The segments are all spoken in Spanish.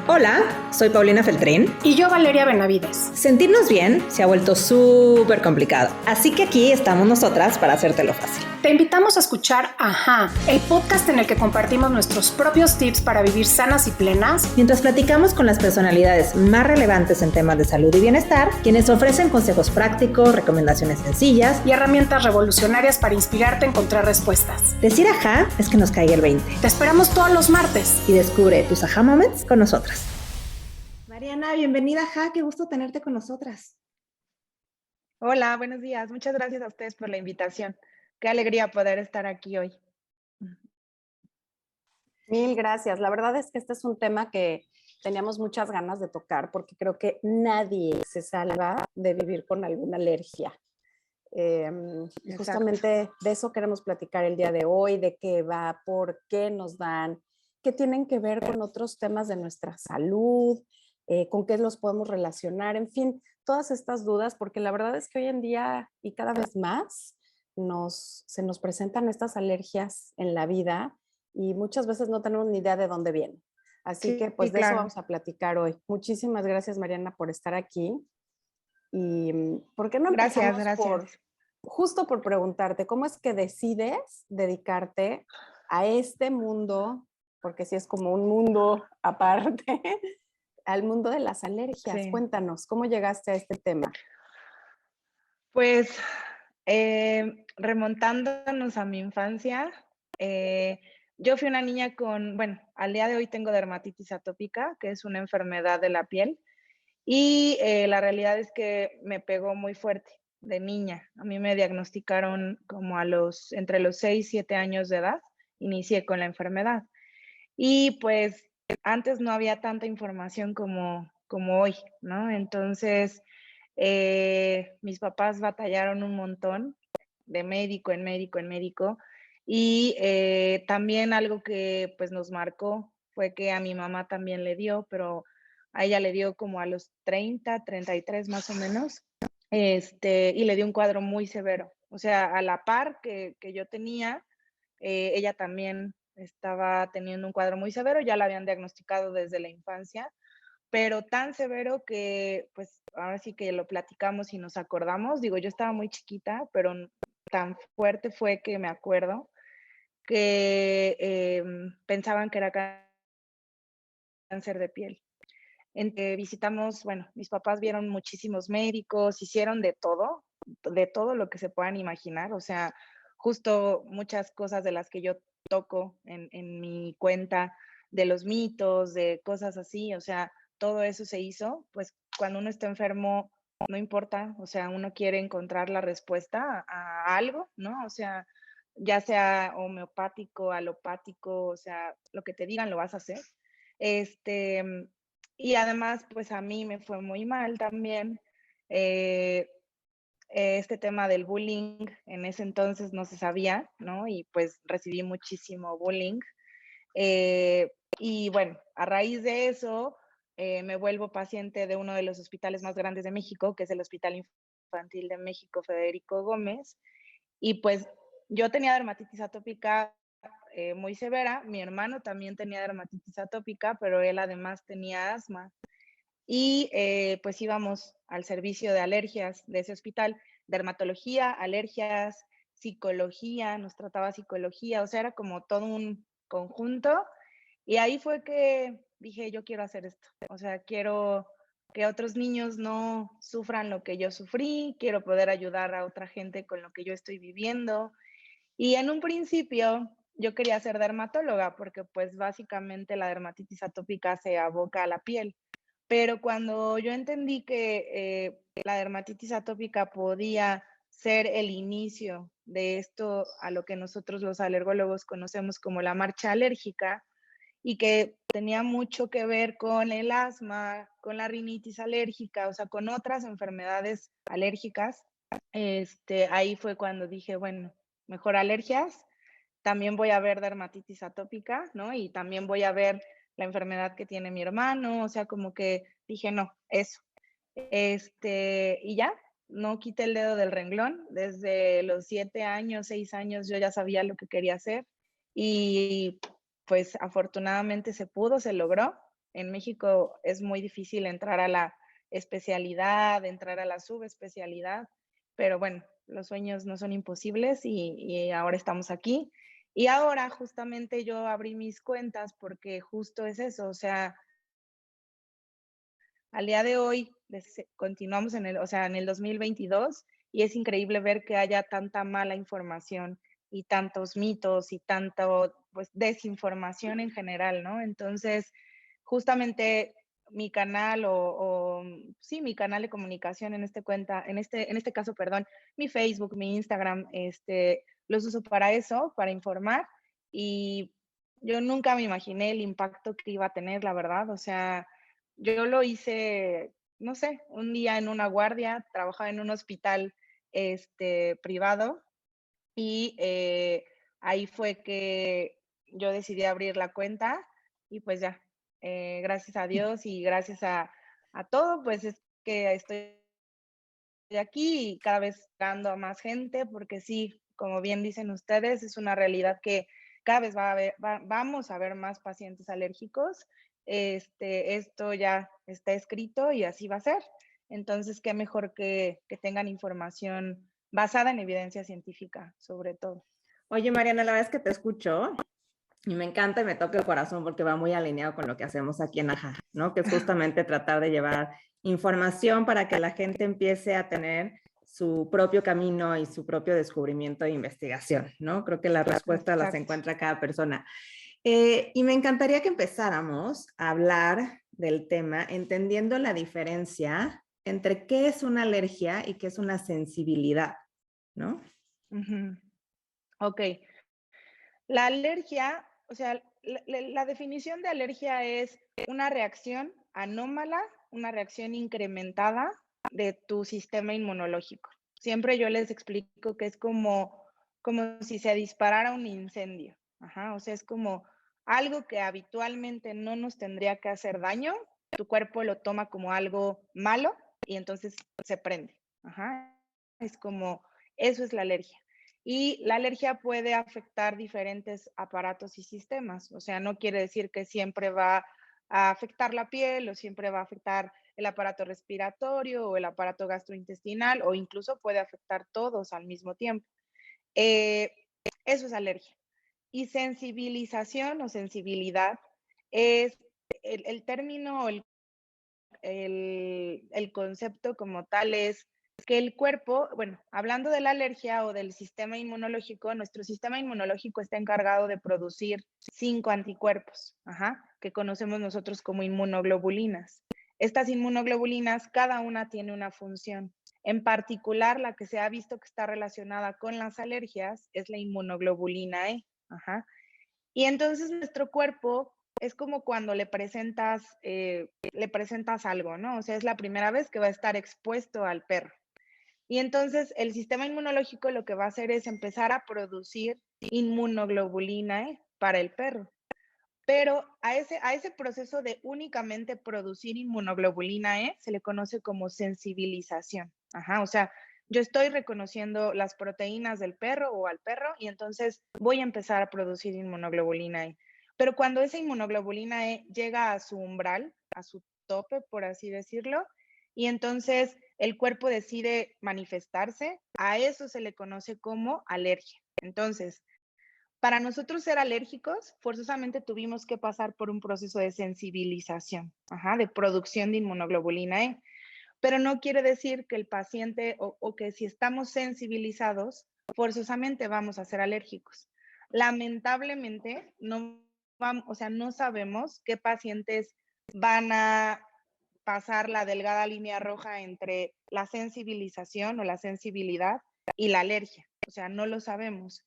Hola, soy Paulina Feltrín. Y yo, Valeria Benavides. Sentirnos bien se ha vuelto súper complicado, así que aquí estamos nosotras para hacértelo fácil. Te invitamos a escuchar Ajá, el podcast en el que compartimos nuestros propios tips para vivir sanas y plenas, mientras platicamos con las personalidades más relevantes en temas de salud y bienestar, quienes ofrecen consejos prácticos, recomendaciones sencillas y herramientas revolucionarias para inspirarte a encontrar respuestas. Decir ajá es que nos caiga el 20. Te esperamos todos los martes. Y descubre tus ajá moments con nosotras. Mariana, bienvenida a Ajá, qué gusto tenerte con nosotras. Hola, buenos días. Muchas gracias a ustedes por la invitación. Qué alegría poder estar aquí hoy. Mil gracias. La verdad es que este es un tema que teníamos muchas ganas de tocar porque creo que nadie se salva de vivir con alguna alergia. Justamente de eso queremos platicar el día de hoy, de qué va, por qué nos dan, qué tienen que ver con otros temas de nuestra salud, con qué los podemos relacionar, en fin, todas estas dudas, porque la verdad es que hoy en día y cada vez más se nos presentan estas alergias en la vida y muchas veces no tenemos ni idea de dónde vienen. Así que pues de eso vamos a platicar hoy. Muchísimas gracias, Mariana, por estar aquí. Y ¿por qué no empezamos justo por preguntarte, ¿cómo es que decides dedicarte a este mundo, porque sí es como un mundo aparte, al mundo de las alergias? Sí. Cuéntanos, ¿cómo llegaste a este tema? Pues remontándonos a mi infancia, yo fui una niña al día de hoy tengo dermatitis atópica, que es una enfermedad de la piel, y la realidad es que me pegó muy fuerte de niña. A mí me diagnosticaron como entre los 6 y 7 años de edad, inicié con la enfermedad. Y pues antes no había tanta información como hoy, ¿no? Entonces, mis papás batallaron un montón de médico en médico en médico. Y también algo que pues nos marcó fue que a mi mamá también le dio, pero a ella le dio como a los 30, 33 más o menos, y le dio un cuadro muy severo. O sea, a la par que yo tenía, ella también estaba teniendo un cuadro muy severo, ya la habían diagnosticado desde la infancia, pero tan severo que, pues, ahora sí que lo platicamos y nos acordamos. Digo, yo estaba muy chiquita, pero tan fuerte fue que me acuerdo que pensaban que era cáncer de piel. Visitamos, mis papás vieron muchísimos médicos, hicieron de todo lo que se puedan imaginar. O sea, justo muchas cosas de las que yo toco en mi cuenta, de los mitos, de cosas así, o sea, todo eso se hizo. Pues cuando uno está enfermo, no importa, o sea, uno quiere encontrar la respuesta a algo, ¿no? O sea, ya sea homeopático, alopático, o sea, lo que te digan lo vas a hacer. Y además, pues a mí me fue muy mal también. Este tema del bullying, en ese entonces no se sabía, ¿no? Y pues recibí muchísimo bullying. Y bueno, a raíz de eso, me vuelvo paciente de uno de los hospitales más grandes de México, que es el Hospital Infantil de México, Federico Gómez. Y pues yo tenía dermatitis atópica muy severa. Mi hermano también tenía dermatitis atópica, pero él además tenía asma. Y pues íbamos al servicio de alergias de ese hospital, dermatología, alergias, psicología, nos trataba psicología, o sea, era como todo un conjunto. Y ahí fue que dije, yo quiero hacer esto, o sea, quiero que otros niños no sufran lo que yo sufrí, quiero poder ayudar a otra gente con lo que yo estoy viviendo. Y en un principio yo quería ser dermatóloga porque pues básicamente la dermatitis atópica se aboca a la piel. Pero cuando yo entendí que la dermatitis atópica podía ser el inicio de esto a lo que nosotros los alergólogos conocemos como la marcha alérgica y que tenía mucho que ver con el asma, con la rinitis alérgica, o sea, con otras enfermedades alérgicas, ahí fue cuando dije, bueno, mejor alergias, también voy a ver dermatitis atópica, ¿no? Y también voy a ver la enfermedad que tiene mi hermano, o sea, como que dije, no, eso. Y ya, no quité el dedo del renglón. Desde los 7 años, 6 años, yo ya sabía lo que quería hacer y pues afortunadamente se pudo, se logró. en México es muy difícil entrar a la especialidad, entrar a la subespecialidad, pero bueno, los sueños no son imposibles y ahora estamos aquí. Y ahora justamente yo abrí mis cuentas porque justo es eso, o sea, al día de hoy continuamos en el 2022 y es increíble ver que haya tanta mala información y tantos mitos y tanto, pues, desinformación en general, ¿no? Entonces, justamente mi canal sí, mi canal de comunicación en este caso, perdón, mi Facebook, mi Instagram, los uso para eso, para informar, y yo nunca me imaginé el impacto que iba a tener, la verdad. O sea, yo lo hice, no sé, un día en una guardia, trabajaba en un hospital, privado, y, ahí fue que yo decidí abrir la cuenta y pues ya, gracias a Dios y gracias a todo, pues es que estoy aquí y cada vez dando a más gente, porque sí, como bien dicen ustedes, es una realidad que cada vez vamos a ver más pacientes alérgicos. Esto ya está escrito y así va a ser. Entonces, qué mejor que tengan información basada en evidencia científica, sobre todo. Oye, Mariana, la verdad es que te escucho y me encanta y me toca el corazón porque va muy alineado con lo que hacemos aquí en Aja, ¿no? Que es justamente tratar de llevar información para que la gente empiece a tener su propio camino y su propio descubrimiento e investigación, ¿no? Creo que las respuestas las Exacto. encuentra cada persona. Y me encantaría que empezáramos a hablar del tema entendiendo la diferencia entre qué es una alergia y qué es una sensibilidad, ¿no? Ujú. Ok. La alergia, o sea, la definición de alergia es una reacción anómala, una reacción incrementada de tu sistema inmunológico. Siempre yo les explico que es como si se disparara un incendio. Ajá, o sea, es como algo que habitualmente no nos tendría que hacer daño, tu cuerpo lo toma como algo malo y entonces se prende. Ajá, es como, eso es la alergia. Y la alergia puede afectar diferentes aparatos y sistemas. O sea, no quiere decir que siempre va a afectar la piel o siempre va a afectar el aparato respiratorio o el aparato gastrointestinal o incluso puede afectar todos al mismo tiempo. Eh, Eso es alergia. Y sensibilización o sensibilidad es el término, el concepto como tal es que el cuerpo, bueno, hablando de la alergia o del sistema inmunológico, nuestro sistema inmunológico está encargado de producir 5 anticuerpos, ajá, que conocemos nosotros como inmunoglobulinas. Estas inmunoglobulinas, cada una tiene una función. En particular, la que se ha visto que está relacionada con las alergias es la inmunoglobulina E. Ajá. Y entonces nuestro cuerpo es como cuando le presentas algo, ¿no? O sea, es la primera vez que va a estar expuesto al perro. Y entonces el sistema inmunológico lo que va a hacer es empezar a producir inmunoglobulina E para el perro. Pero a ese proceso de únicamente producir inmunoglobulina E se le conoce como sensibilización. Ajá, o sea, yo estoy reconociendo las proteínas del perro o al perro y entonces voy a empezar a producir inmunoglobulina E. Pero cuando esa inmunoglobulina E llega a su umbral, a su tope, por así decirlo, y entonces el cuerpo decide manifestarse, a eso se le conoce como alergia. Entonces, para nosotros ser alérgicos, forzosamente tuvimos que pasar por un proceso de sensibilización, ajá, de producción de inmunoglobulina E. Pero no quiere decir que el paciente o que si estamos sensibilizados, forzosamente vamos a ser alérgicos. Lamentablemente, o sea, no sabemos qué pacientes van a pasar la delgada línea roja entre la sensibilización o la sensibilidad y la alergia. O sea, no lo sabemos.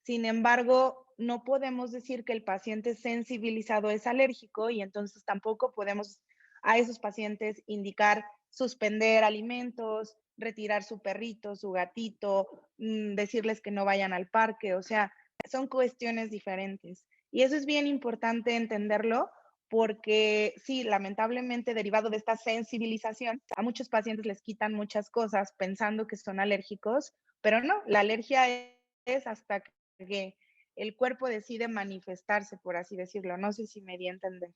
Sin embargo, no podemos decir que el paciente sensibilizado es alérgico y entonces tampoco podemos a esos pacientes indicar suspender alimentos, retirar su perrito, su gatito, decirles que no vayan al parque, o sea, son cuestiones diferentes. Y eso es bien importante entenderlo porque sí, lamentablemente derivado de esta sensibilización, a muchos pacientes les quitan muchas cosas pensando que son alérgicos, pero no, la alergia es hasta que el cuerpo decide manifestarse, por así decirlo. No sé si me di a entender.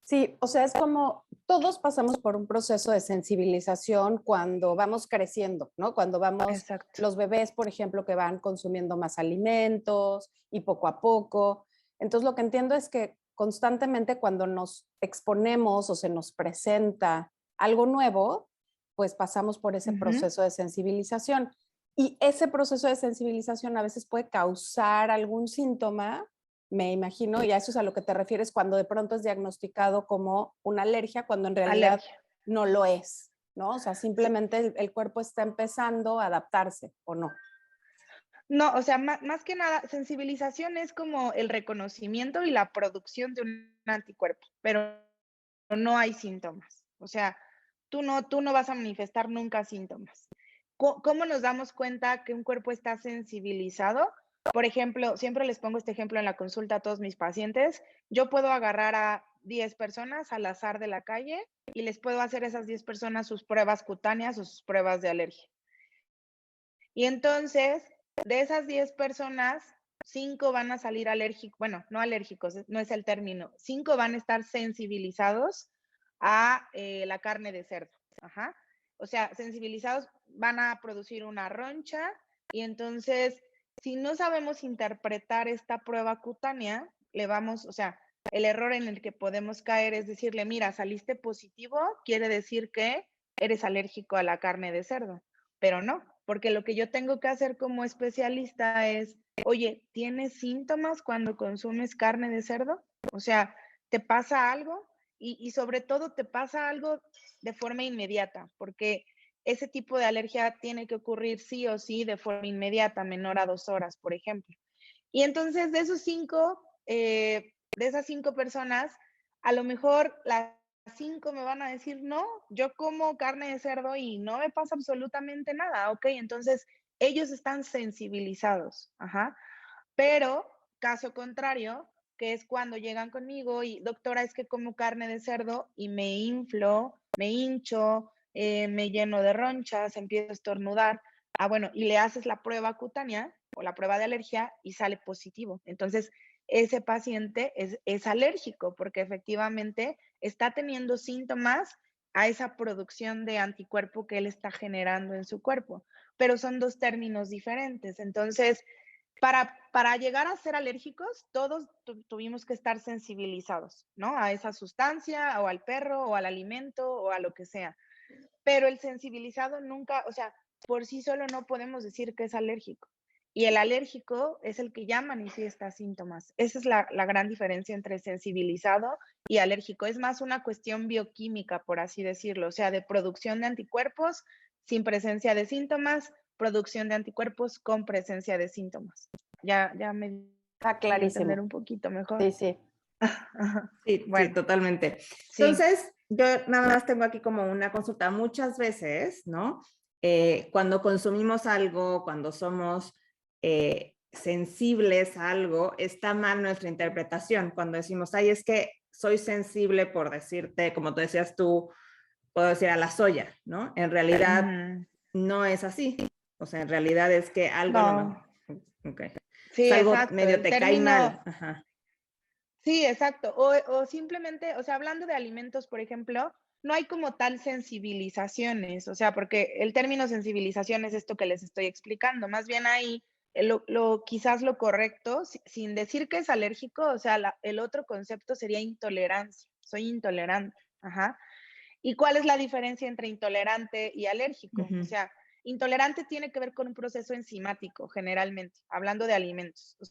Sí, o sea, es como todos pasamos por un proceso de sensibilización cuando vamos creciendo, ¿no? Cuando vamos, Exacto. los bebés, por ejemplo, que van consumiendo más alimentos y poco a poco. Entonces, lo que entiendo es que constantemente cuando nos exponemos o se nos presenta algo nuevo, pues pasamos por ese Ujú. proceso de sensibilización. Y ese proceso de sensibilización a veces puede causar algún síntoma, me imagino, y a eso es a lo que te refieres cuando de pronto es diagnosticado como una alergia, cuando en realidad Alergia. no lo es, ¿no? O sea, simplemente el cuerpo está empezando a adaptarse, ¿o no? No, o sea, más que nada, sensibilización es como el reconocimiento y la producción de un anticuerpo, pero no hay síntomas. O sea, tú no vas a manifestar nunca síntomas. ¿Cómo nos damos cuenta que un cuerpo está sensibilizado? Por ejemplo, siempre les pongo este ejemplo en la consulta a todos mis pacientes. Yo puedo agarrar a 10 personas al azar de la calle y les puedo hacer a esas 10 personas sus pruebas cutáneas o sus pruebas de alergia. Y entonces, de esas 10 personas, 5 van a salir alérgicos, bueno, no alérgicos, no es el término, 5 van a estar sensibilizados a la carne de cerdo. Ajá. O sea, sensibilizados van a producir una roncha y entonces, si no sabemos interpretar esta prueba cutánea, le vamos, o sea, el error en el que podemos caer es decirle, mira, saliste positivo, quiere decir que eres alérgico a la carne de cerdo, pero no, porque lo que yo tengo que hacer como especialista es, oye, ¿tienes síntomas cuando consumes carne de cerdo? O sea, ¿te pasa algo? Y sobre todo te pasa algo de forma inmediata, porque ese tipo de alergia tiene que ocurrir sí o sí de forma inmediata, menor a 2 horas, por ejemplo. Y entonces de esas 5 personas, a lo mejor las 5 me van a decir, no, yo como carne de cerdo y no me pasa absolutamente nada. Ok, entonces ellos están sensibilizados. Ajá. Pero, caso contrario, que es cuando llegan conmigo y, doctora, es que como carne de cerdo y me inflo, me hincho, me lleno de ronchas, empiezo a estornudar. Ah, bueno, y le haces la prueba cutánea o la prueba de alergia y sale positivo. Entonces, ese paciente es alérgico porque efectivamente está teniendo síntomas a esa producción de anticuerpo que él está generando en su cuerpo, pero son dos términos diferentes. Entonces, para llegar a ser alérgicos, todos tuvimos que estar sensibilizados, ¿no? A esa sustancia, o al perro, o al alimento, o a lo que sea. Pero el sensibilizado nunca, o sea, por sí solo no podemos decir que es alérgico. Y el alérgico es el que ya manifiesta síntomas. Esa es la gran diferencia entre sensibilizado y alérgico. Es más una cuestión bioquímica, por así decirlo, o sea, de producción de anticuerpos sin presencia de síntomas, producción de anticuerpos con presencia de síntomas. Ya me Está di a entender clarísimo. un poquito mejor. Sí, sí. Ajá. Sí, sí, Bueno, totalmente. sí. Entonces, yo nada más tengo aquí como una consulta. Muchas veces, ¿no? Cuando consumimos algo, cuando somos sensibles a algo, está mal nuestra interpretación. Cuando decimos, ay, es que soy sensible por decirte, como tú decías tú, puedo decir a la soya, ¿no? En realidad Ujú. no es así. O sea, en realidad es que algo no No, me... Ok. Es sí, algo exacto. medio El te cae término, mal. Ajá. sí, exacto. O simplemente, o sea, hablando de alimentos, por ejemplo, no hay como tal sensibilizaciones, o sea, porque el término sensibilización es esto que les estoy explicando. Más bien ahí, quizás lo correcto, sin decir que es alérgico, o sea, el otro concepto sería intolerancia. Soy intolerante. Ajá. ¿Y cuál es la diferencia entre intolerante y alérgico? O Ujú. sea, intolerante tiene que ver con un proceso enzimático, generalmente, hablando de alimentos. O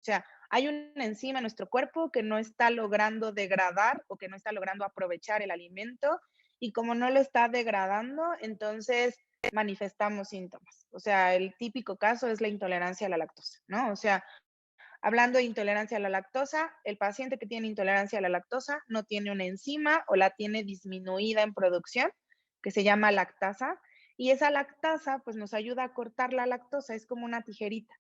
sea, hay una enzima en nuestro cuerpo que no está logrando degradar o que no está logrando aprovechar el alimento y como no lo está degradando, entonces manifestamos síntomas. O sea, el típico caso es la intolerancia a la lactosa, ¿no? O sea, hablando de intolerancia a la lactosa, el paciente que tiene intolerancia a la lactosa no tiene una enzima o la tiene disminuida en producción, que se llama lactasa, y esa lactasa pues nos ayuda a cortar la lactosa, es como una tijerita.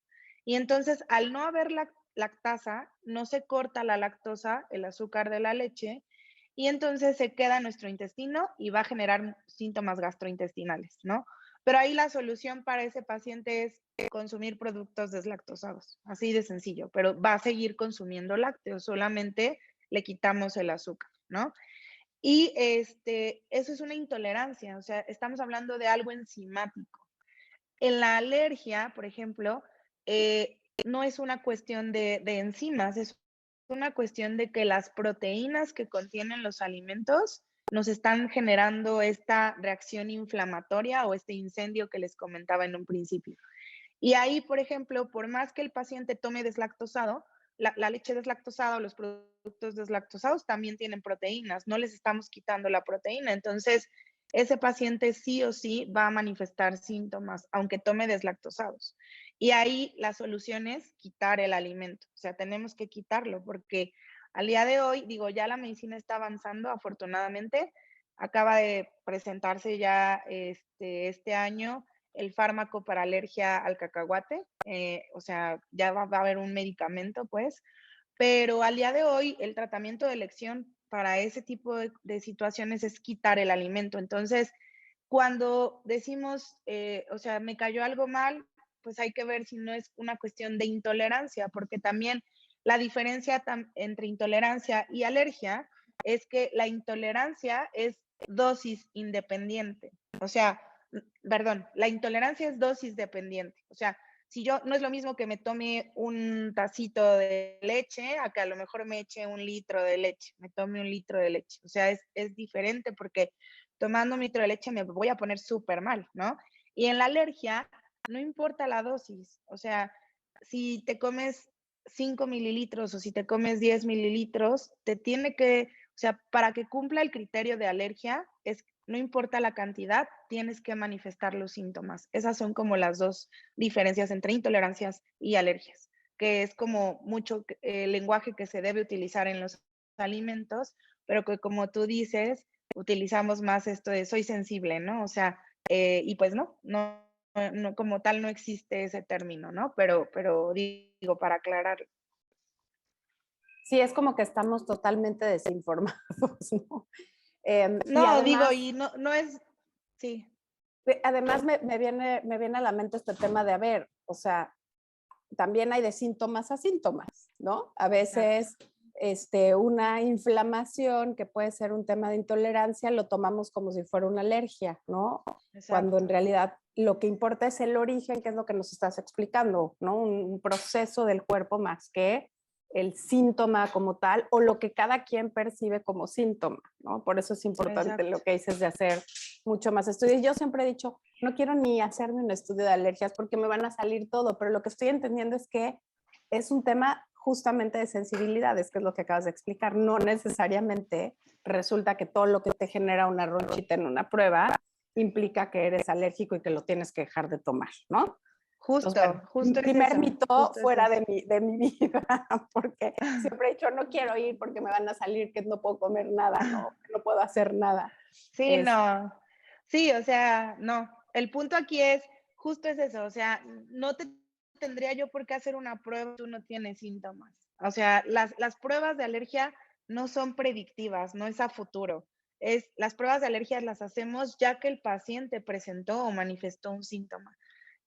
Y entonces, al no haber lactasa, no se corta la lactosa, el azúcar de la leche, y entonces se queda en nuestro intestino y va a generar síntomas gastrointestinales, ¿no? Pero ahí la solución para ese paciente es consumir productos deslactosados, así de sencillo, pero va a seguir consumiendo lácteos, solamente le quitamos el azúcar. ¿no? Y eso es una intolerancia, o sea, estamos hablando de algo enzimático. En la alergia, por ejemplo, no es una cuestión de enzimas, es una cuestión de que las proteínas que contienen los alimentos nos están generando esta reacción inflamatoria o este incendio que les comentaba en un principio. Y ahí, por ejemplo, por más que el paciente tome deslactosado, la leche deslactosada o los productos deslactosados también tienen proteínas, no les estamos quitando la proteína. Entonces, ese paciente sí o sí va a manifestar síntomas, aunque tome deslactosados. Y ahí la solución es quitar el alimento, o sea, tenemos que quitarlo porque al día de hoy, digo, ya la medicina está avanzando, afortunadamente. Acaba de presentarse ya este año el fármaco para alergia al cacahuate, o sea, ya va a haber un medicamento, pues, pero al día de hoy el tratamiento de elección para ese tipo de situaciones es quitar el alimento. Entonces, cuando decimos, o sea, me cayó algo mal, pues hay que ver si no es una cuestión de intolerancia, porque también la diferencia entre intolerancia y alergia es que la intolerancia es dosis independiente. O sea, perdón, la intolerancia es dosis dependiente. O sea, si yo, no es lo mismo que me tome un tacito de leche a que a lo mejor me eche un litro de leche, me tome un litro de leche. O sea, es diferente porque tomando un litro de leche me voy a poner súper mal, ¿no? Y en la alergia, no importa la dosis. O sea, si te comes 5 mililitros o si te comes 10 mililitros, te tiene que, o sea, para que cumpla el criterio de alergia, no importa la cantidad, tienes que manifestar los síntomas. Esas son como las dos diferencias entre intolerancias y alergias, que es como mucho el lenguaje que se debe utilizar en los alimentos, pero que como tú dices, utilizamos más esto de soy sensible, ¿no? O sea, y pues no, como tal no existe ese término, ¿no? Pero digo, para aclarar. Sí, es como que estamos totalmente desinformados, ¿no? Y No, digo, además, y no es, sí. además me viene a la mente este tema de, a ver, o sea, también hay de síntomas a síntomas, ¿no? A veces una inflamación que puede ser un tema de intolerancia lo tomamos como si fuera una alergia, ¿no? Cuando en realidad lo que importa es el origen, que es lo que nos estás explicando, ¿no? Un proceso del cuerpo más que el síntoma como tal o lo que cada quien percibe como síntoma, ¿no? Por eso es importante Exacto. lo que dices de hacer mucho más estudios. Yo siempre he dicho, no quiero ni hacerme un estudio de alergias porque me van a salir todo, pero lo que estoy entendiendo es que es un tema justamente de sensibilidades, que es lo que acabas de explicar. No necesariamente resulta que todo lo que te genera una ronchita en una prueba implica que eres alérgico y que lo tienes que dejar de tomar, ¿no? Justo, Entonces, bueno, justo es primer eso. mito Justo es fuera eso. de mi vida, porque siempre he dicho, no quiero ir porque me van a salir que no puedo comer nada, no puedo hacer nada. Sí, no. Sí, o sea, no. El punto aquí es, justo es eso, o sea, no te tendría yo por qué hacer una prueba si tú no tienes síntomas. O sea, las pruebas de alergia no son predictivas, no es a futuro. Las pruebas de alergia las hacemos ya que el paciente presentó o manifestó un síntoma.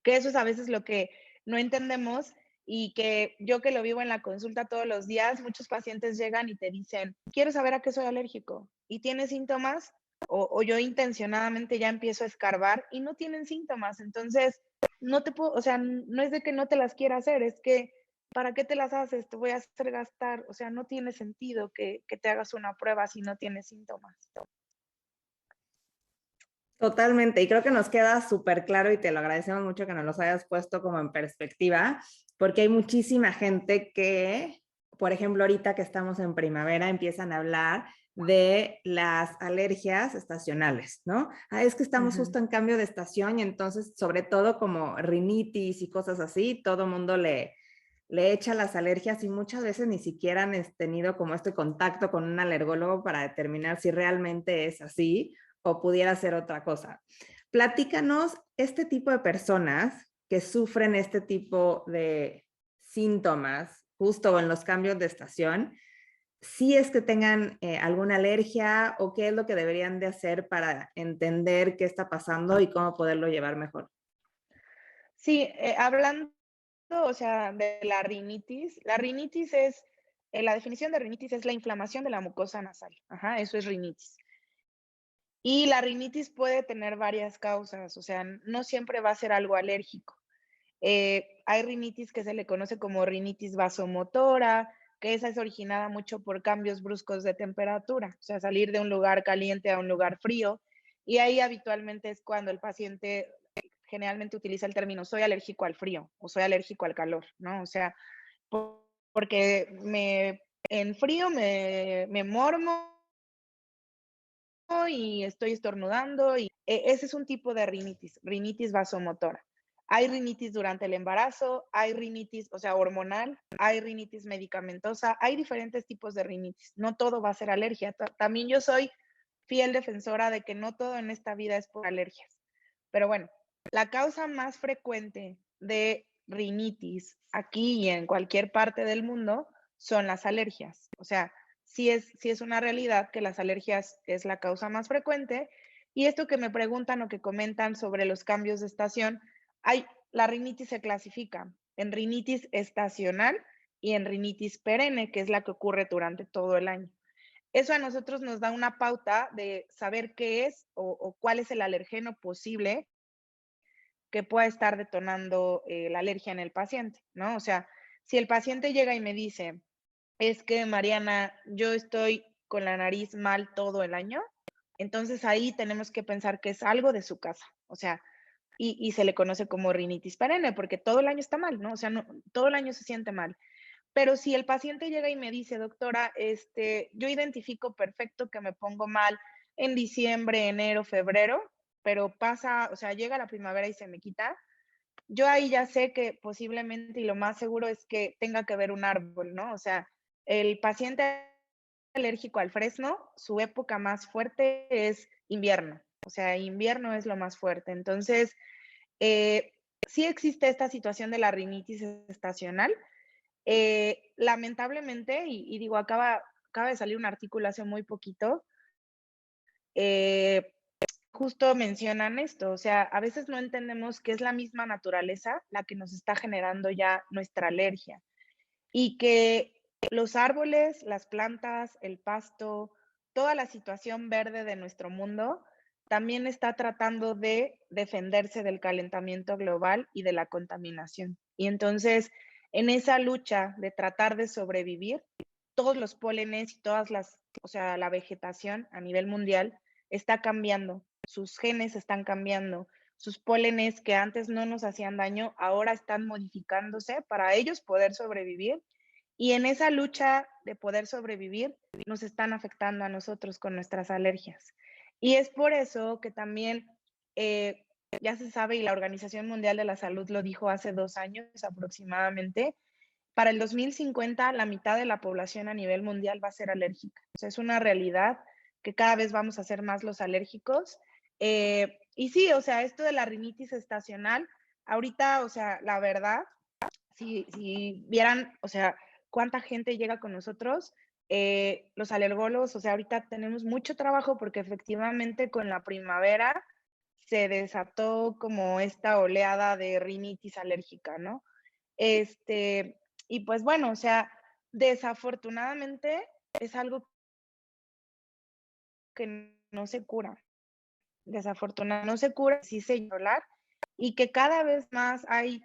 Que eso es a veces lo que no entendemos y que yo que lo vivo en la consulta todos los días, muchos pacientes llegan y te dicen, quiero saber a qué soy alérgico y tienes síntomas o yo intencionadamente ya empiezo a escarbar y no tienen síntomas. Entonces, no te puedo, o sea, no es de que no te las quiera hacer, es que ¿para qué te las haces? Te voy a hacer gastar, o sea, no tiene sentido que te hagas una prueba si no tienes síntomas. Totalmente, y creo que nos queda súper claro y te lo agradecemos mucho que nos los hayas puesto como en perspectiva, porque hay muchísima gente que, por ejemplo, ahorita que estamos en primavera, empiezan a hablar de las alergias estacionales, ¿no? Ah, es que estamos justo en cambio de estación y entonces, sobre todo como rinitis y cosas así, todo mundo le echa las alergias y muchas veces ni siquiera han tenido como este contacto con un alergólogo para determinar si realmente es así o pudiera ser otra cosa. Platícanos, este tipo de personas que sufren este tipo de síntomas justo en los cambios de estación, si es que tengan alguna alergia o qué es lo que deberían de hacer para entender qué está pasando y cómo poderlo llevar mejor. Sí, hablando, o sea, de la rinitis es La definición de rinitis es la inflamación de la mucosa nasal. Ajá, eso es rinitis. Y la rinitis puede tener varias causas, o sea, no siempre va a ser algo alérgico. Hay rinitis que se le conoce como rinitis vasomotora, que esa es originada mucho por cambios bruscos de temperatura, o sea, salir de un lugar caliente a un lugar frío. Y ahí habitualmente es cuando el paciente generalmente utiliza el término soy alérgico al frío o soy alérgico al calor, ¿no? O sea, porque en frío me mormo y estoy estornudando y ese es un tipo de rinitis, rinitis vasomotora. Hay rinitis durante el embarazo, hay rinitis, o sea, hormonal, hay rinitis medicamentosa, hay diferentes tipos de rinitis. No todo va a ser alergia. También yo soy fiel defensora de que no todo en esta vida es por alergias. Pero bueno, la causa más frecuente de rinitis aquí y en cualquier parte del mundo son las alergias. O sea, sí es una realidad que las alergias es la causa más frecuente. Y esto que me preguntan o que comentan sobre los cambios de estación, la rinitis se clasifica en rinitis estacional y en rinitis perenne, que es la que ocurre durante todo el año. Eso a nosotros nos da una pauta de saber qué es o cuál es el alergeno posible que pueda estar detonando la alergia en el paciente, ¿no? O sea, si el paciente llega y me dice, es que Mariana, yo estoy con la nariz mal todo el año, entonces ahí tenemos que pensar que es algo de su casa, o sea, y se le conoce como rinitis perenne, porque todo el año está mal, ¿no? O sea, no, todo el año se siente mal. Pero si el paciente llega y me dice, doctora, yo identifico perfecto que me pongo mal en diciembre, enero, febrero, pero pasa, o sea, llega la primavera y se me quita, yo ahí ya sé que posiblemente y lo más seguro es que tenga que ver un árbol, ¿no? O sea, el paciente alérgico al fresno, su época más fuerte es invierno, o sea, invierno es lo más fuerte. Entonces, eh, sí existe esta situación de la rinitis estacional. Lamentablemente, y digo, acaba de salir un artículo hace muy poquito, eh, justo mencionan esto, o sea, a veces no entendemos que es la misma naturaleza la que nos está generando ya nuestra alergia y que los árboles, las plantas, el pasto, toda la situación verde de nuestro mundo también está tratando de defenderse del calentamiento global y de la contaminación. Y entonces, en esa lucha de tratar de sobrevivir, todos los pólenes y o sea, la vegetación a nivel mundial está cambiando, sus genes están cambiando, sus pólenes que antes no nos hacían daño, ahora están modificándose para ellos poder sobrevivir. Y en esa lucha de poder sobrevivir, nos están afectando a nosotros con nuestras alergias. Y es por eso que también, ya se sabe, y la Organización Mundial de la Salud lo dijo hace 2 años aproximadamente, para el 2050 la mitad de la población a nivel mundial va a ser alérgica. O sea, es una realidad que cada vez vamos a ser más los alérgicos. Y sí, o sea, esto de la rinitis estacional, ahorita, o sea, la verdad, si vieran, o sea, cuánta gente llega con nosotros, los alergólogos, o sea, ahorita tenemos mucho trabajo porque efectivamente con la primavera se desató como esta oleada de rinitis alérgica, ¿no? Y pues bueno, o sea, desafortunadamente es algo que no se cura. Desafortunadamente no se cura, sí se hablar y que cada vez más hay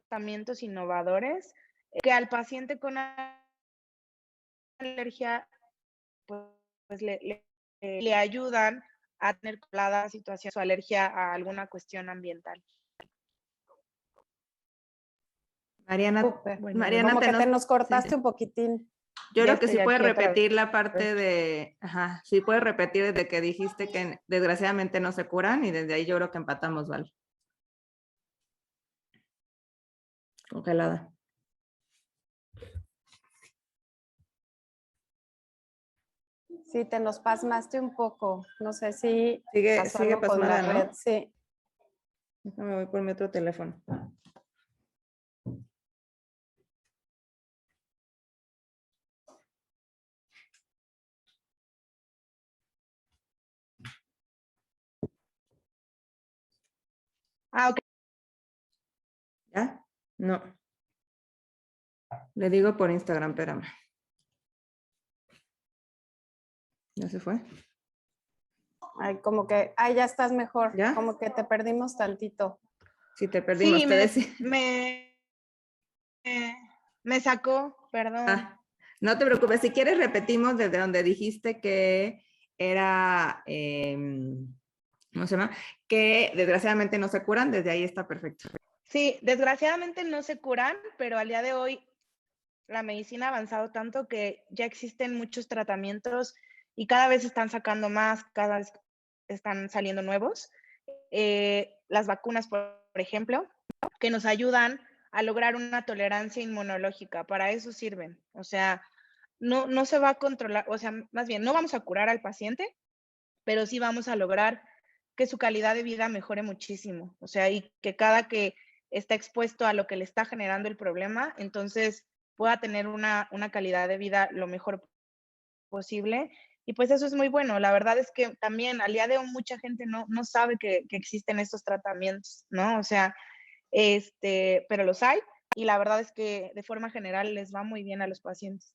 tratamientos innovadores que al paciente con alergia pues le ayudan a tener la situación, su alergia a alguna cuestión ambiental. Mariana, Súper. Bueno, Mariana, Como que te nos sí. cortaste un poquitín. Yo ya creo que estoy sí puedes aquí otra vez. repetir la parte de, ajá, sí puedes repetir desde que dijiste que desgraciadamente no se curan y desde ahí yo creo que empatamos, ¿vale? Congelada. Sí, te nos pasmaste un poco. No sé si pasó Sigue algo con la pasmada, red. ¿no? Sí. Déjame voy por mi otro teléfono. Ah, ok. ¿Ya? No. Le digo por Instagram, espérame. ¿Ya se fue? Ay, como que, ya estás mejor. ¿Ya? Como que te perdimos tantito. Sí, te perdimos. Sí, Te decía. me sacó, perdón. No te preocupes. Si quieres, repetimos desde donde dijiste que era, ¿cómo se llama? Que desgraciadamente no se curan. Desde ahí está perfecto. Sí, desgraciadamente no se curan, pero al día de hoy la medicina ha avanzado tanto que ya existen muchos tratamientos y cada vez están sacando más, cada vez están saliendo nuevos. Las vacunas, por ejemplo, que nos ayudan a lograr una tolerancia inmunológica, para eso sirven. O sea, no se va a controlar, o sea, más bien, no vamos a curar al paciente, pero sí vamos a lograr que su calidad de vida mejore muchísimo. O sea, y que cada que está expuesto a lo que le está generando el problema, entonces pueda tener una calidad de vida lo mejor posible. Y pues eso es muy bueno. La verdad es que también al día de hoy mucha gente no sabe que existen estos tratamientos, ¿no? O sea, pero los hay y la verdad es que de forma general les va muy bien a los pacientes.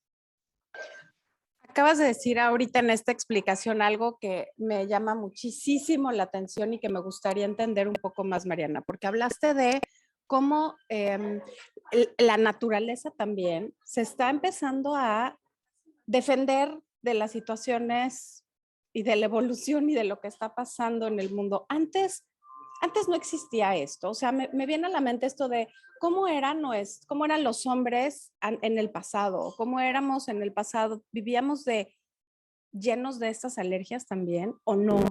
Acabas de decir ahorita en esta explicación algo que me llama muchísimo la atención y que me gustaría entender un poco más, Mariana, porque hablaste de cómo la naturaleza también se está empezando a defender de las situaciones y de la evolución y de lo que está pasando en el mundo. Antes no existía esto, o sea, me viene a la mente esto de cómo eran los hombres en el pasado, cómo éramos en el pasado, vivíamos llenos de estas alergias también o no,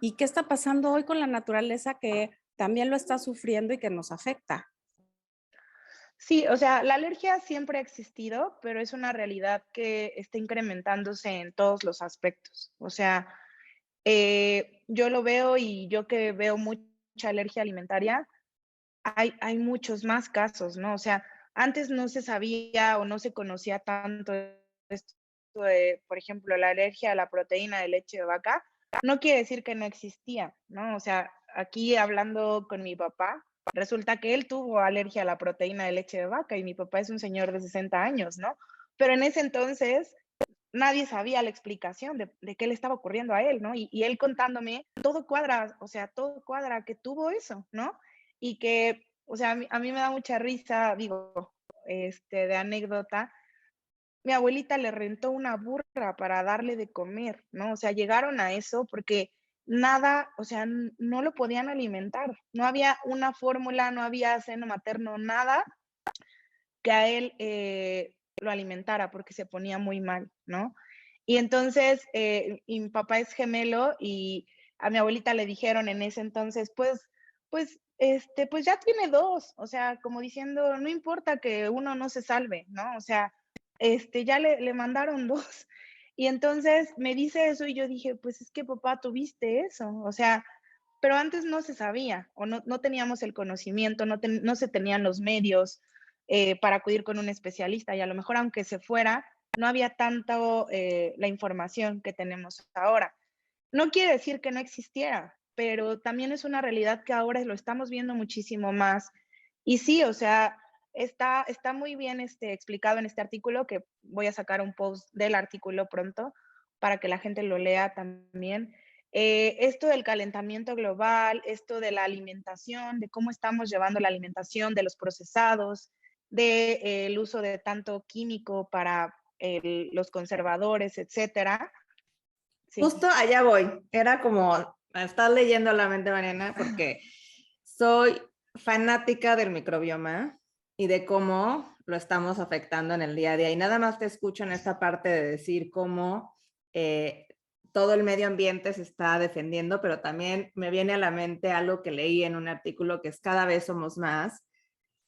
y qué está pasando hoy con la naturaleza que también lo está sufriendo y que nos afecta. Sí, o sea, la alergia siempre ha existido, pero es una realidad que está incrementándose en todos los aspectos. O sea, yo lo veo y yo que veo mucha alergia alimentaria, hay muchos más casos, ¿no? O sea, antes no se sabía o no se conocía tanto esto de, por ejemplo, la alergia a la proteína de leche de vaca. No quiere decir que no existía, ¿no? O sea, aquí hablando con mi papá, resulta que él tuvo alergia a la proteína de leche de vaca y mi papá es un señor de 60 años, ¿no? Pero en ese entonces nadie sabía la explicación de qué le estaba ocurriendo a él, ¿no? Y él contándome, todo cuadra, o sea, todo cuadra que tuvo eso, ¿no? Y que, o sea, a mí me da mucha risa, digo, de anécdota, mi abuelita le rentó una burra para darle de comer, ¿no? O sea, llegaron a eso porque nada, o sea, no lo podían alimentar, no había una fórmula, no había seno materno, nada que a él lo alimentara porque se ponía muy mal, ¿no? Y entonces, y mi papá es gemelo y a mi abuelita le dijeron en ese entonces, pues ya tiene dos, o sea, como diciendo, no importa que uno no se salve, ¿no? O sea, ya le mandaron dos. Y entonces me dice eso y yo dije, pues es que papá, tuviste eso, o sea, pero antes no se sabía o no teníamos el conocimiento, no se tenían los medios para acudir con un especialista y a lo mejor aunque se fuera, no había tanto la información que tenemos ahora. No quiere decir que no existiera, pero también es una realidad que ahora lo estamos viendo muchísimo más. Y sí, o sea, está muy bien explicado en este artículo, que voy a sacar un post del artículo pronto para que la gente lo lea también. Esto del calentamiento global, esto de la alimentación, de cómo estamos llevando la alimentación, de los procesados, del uso de tanto químico para los conservadores, etcétera. Sí. Justo allá voy. Era como estar leyendo la mente, Mariana, porque soy fanática del microbioma y de cómo lo estamos afectando en el día a día. Y nada más te escucho en esta parte de decir cómo todo el medio ambiente se está defendiendo, pero también me viene a la mente algo que leí en un artículo, que es cada vez somos más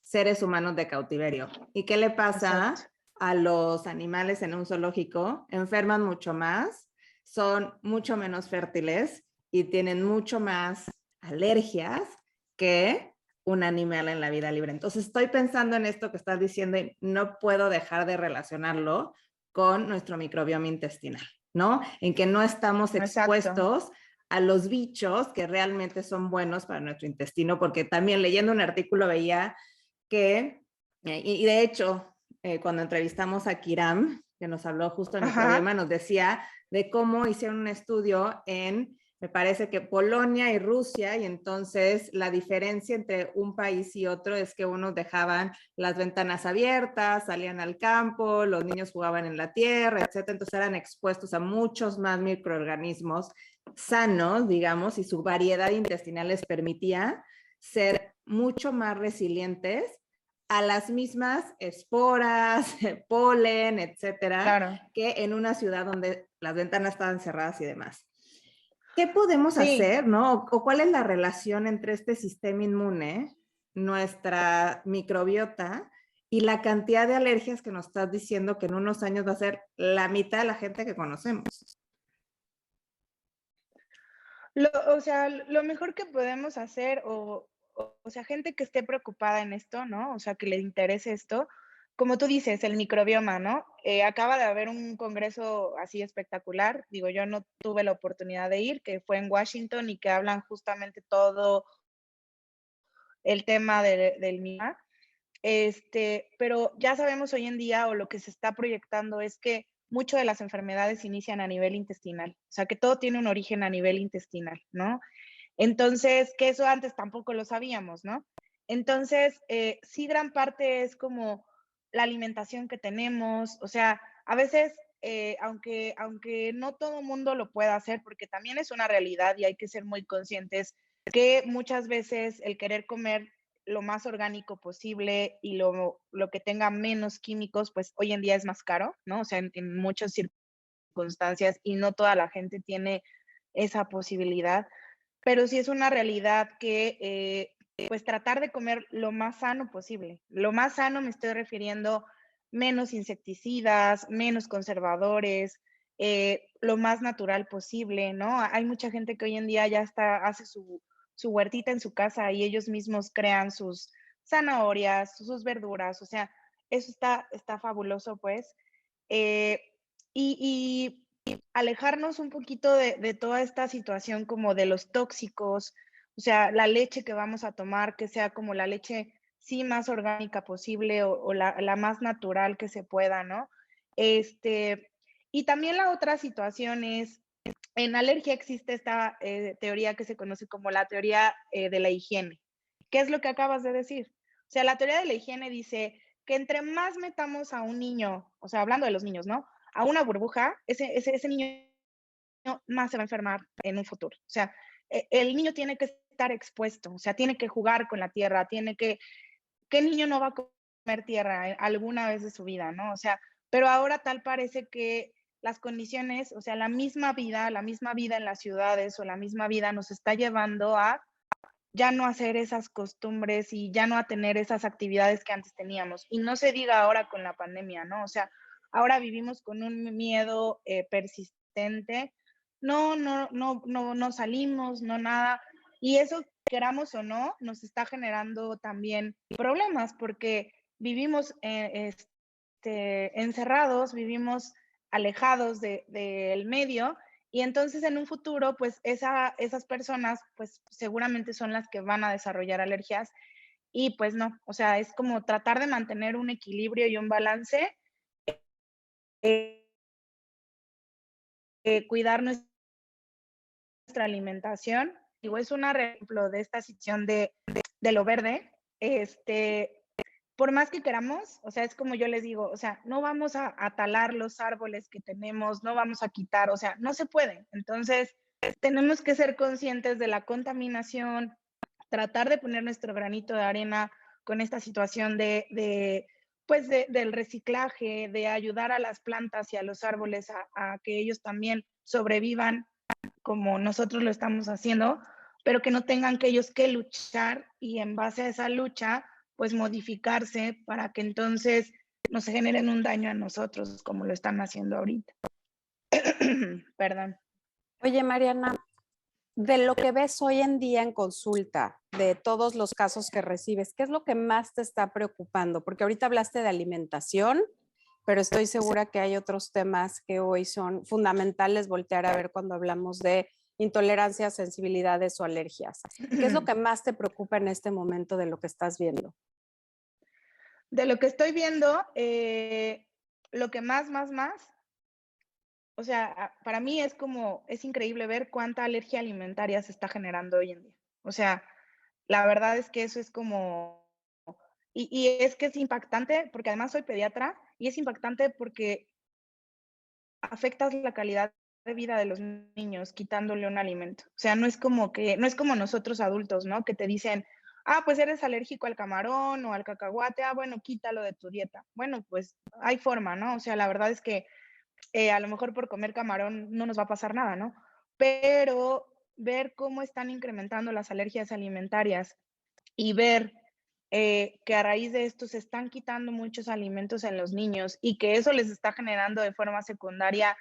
seres humanos de cautiverio. ¿Y qué le pasa Exacto. a los animales en un zoológico? Enferman mucho más, son mucho menos fértiles y tienen mucho más alergias que un animal en la vida libre. Entonces estoy pensando en esto que estás diciendo y no puedo dejar de relacionarlo con nuestro microbioma intestinal, ¿no? En que no estamos expuestos Exacto. a los bichos que realmente son buenos para nuestro intestino, porque también leyendo un artículo veía que, y de hecho, cuando entrevistamos a Kiram, que nos habló justo del Ajá. microbioma, nos decía de cómo hicieron un estudio en, me parece que Polonia y Rusia, y entonces la diferencia entre un país y otro es que unos dejaban las ventanas abiertas, salían al campo, los niños jugaban en la tierra, etcétera. Entonces eran expuestos a muchos más microorganismos sanos, digamos, y su variedad intestinal les permitía ser mucho más resilientes a las mismas esporas, polen, etcétera, Claro. que en una ciudad donde las ventanas estaban cerradas y demás. ¿Qué podemos Sí. hacer, no? ¿O cuál es la relación entre este sistema inmune, nuestra microbiota y la cantidad de alergias que nos estás diciendo que en unos años va a ser la mitad de la gente que conocemos? O sea, lo mejor que podemos hacer, o sea, gente que esté preocupada en esto, ¿no? O sea, que le interese esto, como tú dices, el microbioma, ¿no? Acaba de haber un congreso así espectacular, digo, yo no tuve la oportunidad de ir, que fue en Washington y que hablan justamente todo el tema del MIA. Pero ya sabemos hoy en día, o lo que se está proyectando es que muchas de las enfermedades inician a nivel intestinal, o sea, que todo tiene un origen a nivel intestinal, ¿no? Entonces, que eso antes tampoco lo sabíamos, ¿no? Entonces, sí, gran parte es como la alimentación que tenemos, o sea, a veces, aunque no todo mundo lo pueda hacer, porque también es una realidad y hay que ser muy conscientes que muchas veces el querer comer lo más orgánico posible y lo que tenga menos químicos, pues hoy en día es más caro, ¿no? O sea, en muchas circunstancias y no toda la gente tiene esa posibilidad, pero sí es una realidad que pues tratar de comer lo más sano posible. Lo más sano me estoy refiriendo menos insecticidas, menos conservadores, lo más natural posible, ¿no? Hay mucha gente que hoy en día ya hace su huertita en su casa y ellos mismos crean sus zanahorias, sus verduras, o sea, eso está fabuloso, pues. Eh, y alejarnos un poquito de toda esta situación como de los tóxicos, o sea, la leche que vamos a tomar, que sea como la leche sí más orgánica posible o la más natural que se pueda, ¿no? Y también la otra situación es, en alergia existe esta teoría que se conoce como la teoría de la higiene. ¿Qué es lo que acabas de decir? O sea, la teoría de la higiene dice que entre más metamos a un niño, o sea, hablando de los niños, ¿no? A una burbuja, ese niño más se va a enfermar en un futuro. O sea, el niño tiene que estar expuesto, o sea, tiene que jugar con la tierra, ¿qué niño no va a comer tierra alguna vez de su vida, no? O sea, pero ahora tal parece que las condiciones, o sea, la misma vida en las ciudades o la misma vida nos está llevando a ya no hacer esas costumbres y ya no a tener esas actividades que antes teníamos. Y no se diga ahora con la pandemia, ¿no? O sea, ahora vivimos con un miedo persistente. No salimos, no nada. Y eso, queramos o no, nos está generando también problemas porque vivimos encerrados, vivimos alejados del medio y entonces en un futuro, pues esas personas, pues seguramente son las que van a desarrollar alergias y pues no, o sea, es como tratar de mantener un equilibrio y un balance, eh, cuidar nuestra alimentación. Digo, es un ejemplo de esta situación de lo verde. Por más que queramos, o sea, es como yo les digo, o sea, no vamos a talar los árboles que tenemos, no vamos a quitar, o sea, no se puede. Entonces, tenemos que ser conscientes de la contaminación, tratar de poner nuestro granito de arena con esta situación pues del reciclaje, de ayudar a las plantas y a los árboles a que ellos también sobrevivan como nosotros lo estamos haciendo, pero que no tengan que ellos que luchar y en base a esa lucha, pues modificarse para que entonces no se generen un daño a nosotros como lo están haciendo ahorita. Perdón. Oye, Mariana, de lo que ves hoy en día en consulta, de todos los casos que recibes, ¿qué es lo que más te está preocupando? Porque ahorita hablaste de alimentación, pero estoy segura que hay otros temas que hoy son fundamentales voltear a ver cuando hablamos de intolerancias, sensibilidades o alergias. ¿Qué es lo que más te preocupa en este momento de lo que estás viendo? De lo que estoy viendo, lo que más, o sea, para mí es increíble ver cuánta alergia alimentaria se está generando hoy en día. O sea, la verdad es que eso es como, y es que es impactante, porque además soy pediatra, y es impactante porque afectas la calidad de vida de los niños quitándole un alimento. O sea, no es como nosotros adultos, ¿no? Que te dicen, pues eres alérgico al camarón o al cacahuate, bueno, quítalo de tu dieta. Bueno, pues hay forma, ¿no? O sea, la verdad es que a lo mejor por comer camarón no nos va a pasar nada, ¿no? Pero ver cómo están incrementando las alergias alimentarias y ver que a raíz de esto se están quitando muchos alimentos en los niños y que eso les está generando de forma secundaria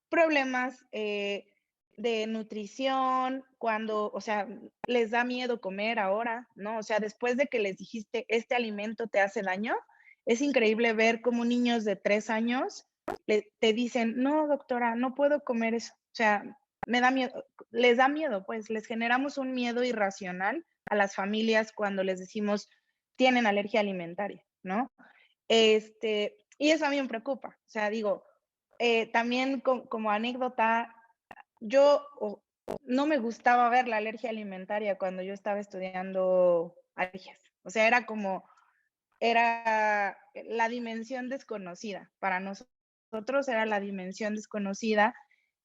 problemas de nutrición, cuando, o sea, les da miedo comer ahora, ¿no? O sea, después de que les dijiste, este alimento te hace daño, es increíble ver cómo niños de 3 años te dicen, no, doctora, no puedo comer eso. O sea, me da miedo, les da miedo, pues les generamos un miedo irracional a las familias cuando les decimos, tienen alergia alimentaria, ¿no? Y eso a mí me preocupa. O sea, digo, también como anécdota, no me gustaba ver la alergia alimentaria cuando yo estaba estudiando alergias. O sea, era la dimensión desconocida. Para nosotros era la dimensión desconocida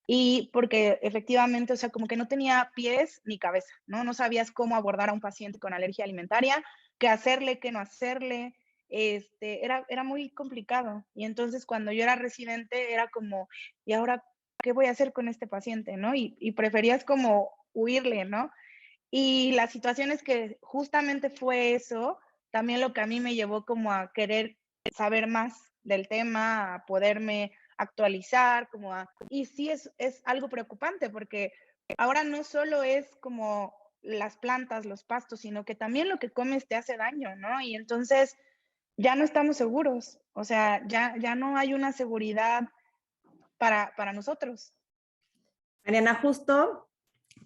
y porque efectivamente, o sea, como que no tenía pies ni cabeza, ¿no? No sabías cómo abordar a un paciente con alergia alimentaria, qué hacerle, qué no hacerle. Era muy complicado. Y entonces cuando yo era residente era como, ¿y ahora qué voy a hacer con este paciente, no? Y preferías como huirle, ¿no? Y la situación es que justamente fue eso, también lo que a mí me llevó como a querer saber más del tema, a poderme actualizar, y sí es algo preocupante porque ahora no solo es como las plantas, los pastos, sino que también lo que comes te hace daño, ¿no? Y entonces ya no estamos seguros, o sea, ya no hay una seguridad para nosotros. Mariana, justo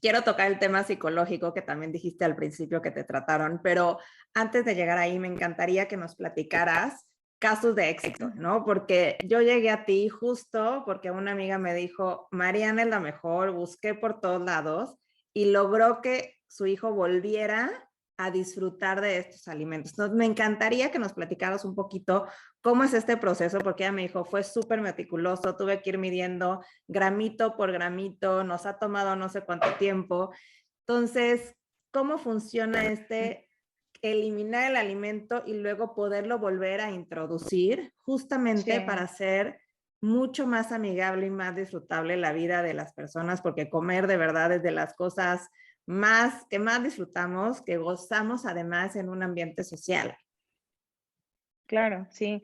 quiero tocar el tema psicológico que también dijiste al principio que te trataron, pero antes de llegar ahí me encantaría que nos platicaras casos de éxito, ¿no? Porque yo llegué a ti justo porque una amiga me dijo, Mariana es la mejor, busqué por todos lados y logró que su hijo volviera a disfrutar de estos alimentos. Entonces, me encantaría que nos platicaras un poquito cómo es este proceso, porque ella me dijo, fue súper meticuloso, tuve que ir midiendo gramito por gramito, nos ha tomado no sé cuánto tiempo. Entonces, ¿cómo funciona eliminar el alimento y luego poderlo volver a introducir justamente Sí. para hacer mucho más amigable y más disfrutable la vida de las personas? Porque comer de verdad es de las cosas que más disfrutamos, que gozamos además en un ambiente social. Claro, sí.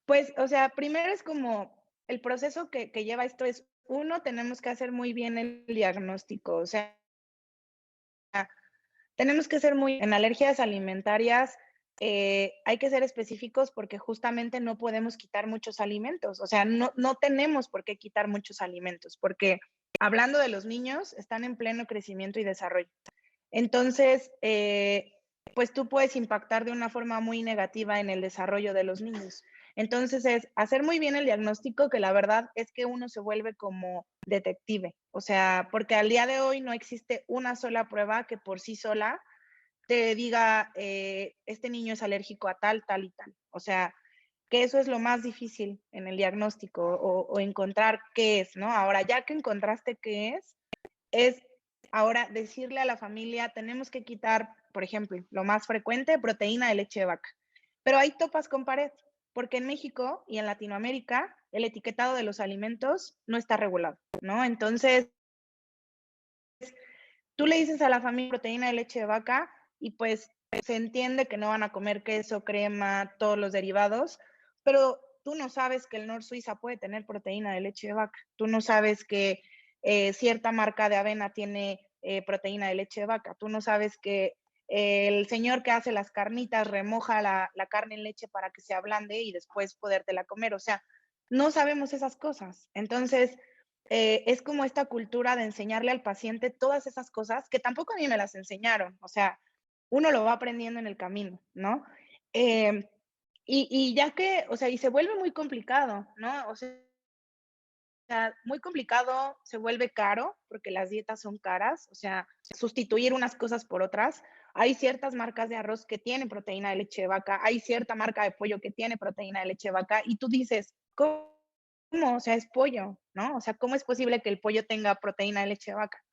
Pues, o sea, primero es como el proceso que lleva esto es, uno, tenemos que hacer muy bien el diagnóstico, o sea, tenemos que ser en alergias alimentarias, hay que ser específicos porque justamente no podemos quitar muchos alimentos, o sea, no tenemos por qué quitar muchos alimentos, porque hablando de los niños, están en pleno crecimiento y desarrollo. Entonces, pues tú puedes impactar de una forma muy negativa en el desarrollo de los niños. Entonces es hacer muy bien el diagnóstico, que la verdad es que uno se vuelve como detective, o sea, porque al día de hoy no existe una sola prueba que por sí sola te diga, este niño es alérgico a tal, tal y tal. O sea, que eso es lo más difícil en el diagnóstico o encontrar qué es, ¿no? Ahora, ya que encontraste qué es ahora decirle a la familia, tenemos que quitar, por ejemplo, lo más frecuente, proteína de leche de vaca. Pero hay topas con pared, porque en México y en Latinoamérica el etiquetado de los alimentos no está regulado, ¿no? Entonces, tú le dices a la familia proteína de leche de vaca y pues se entiende que no van a comer queso, crema, todos los derivados, pero tú no sabes que el Nor Suiza puede tener proteína de leche de vaca. Tú no sabes que cierta marca de avena tiene proteína de leche de vaca. Tú no sabes que el señor que hace las carnitas remoja la carne en leche para que se ablande y después podértela comer. O sea, no sabemos esas cosas. Entonces, es como esta cultura de enseñarle al paciente todas esas cosas que tampoco a mí me las enseñaron. O sea, uno lo va aprendiendo en el camino, ¿no? Eh, Y ya que, o sea, y se vuelve muy complicado, ¿no? O sea, muy complicado, se vuelve caro, porque las dietas son caras, o sea, sustituir unas cosas por otras. Hay ciertas marcas de arroz que tienen proteína de leche de vaca, hay cierta marca de pollo que tiene proteína de leche de vaca, y tú dices, ¿cómo? O sea, es pollo, ¿no? O sea, ¿cómo es posible que el pollo tenga proteína de leche de vaca?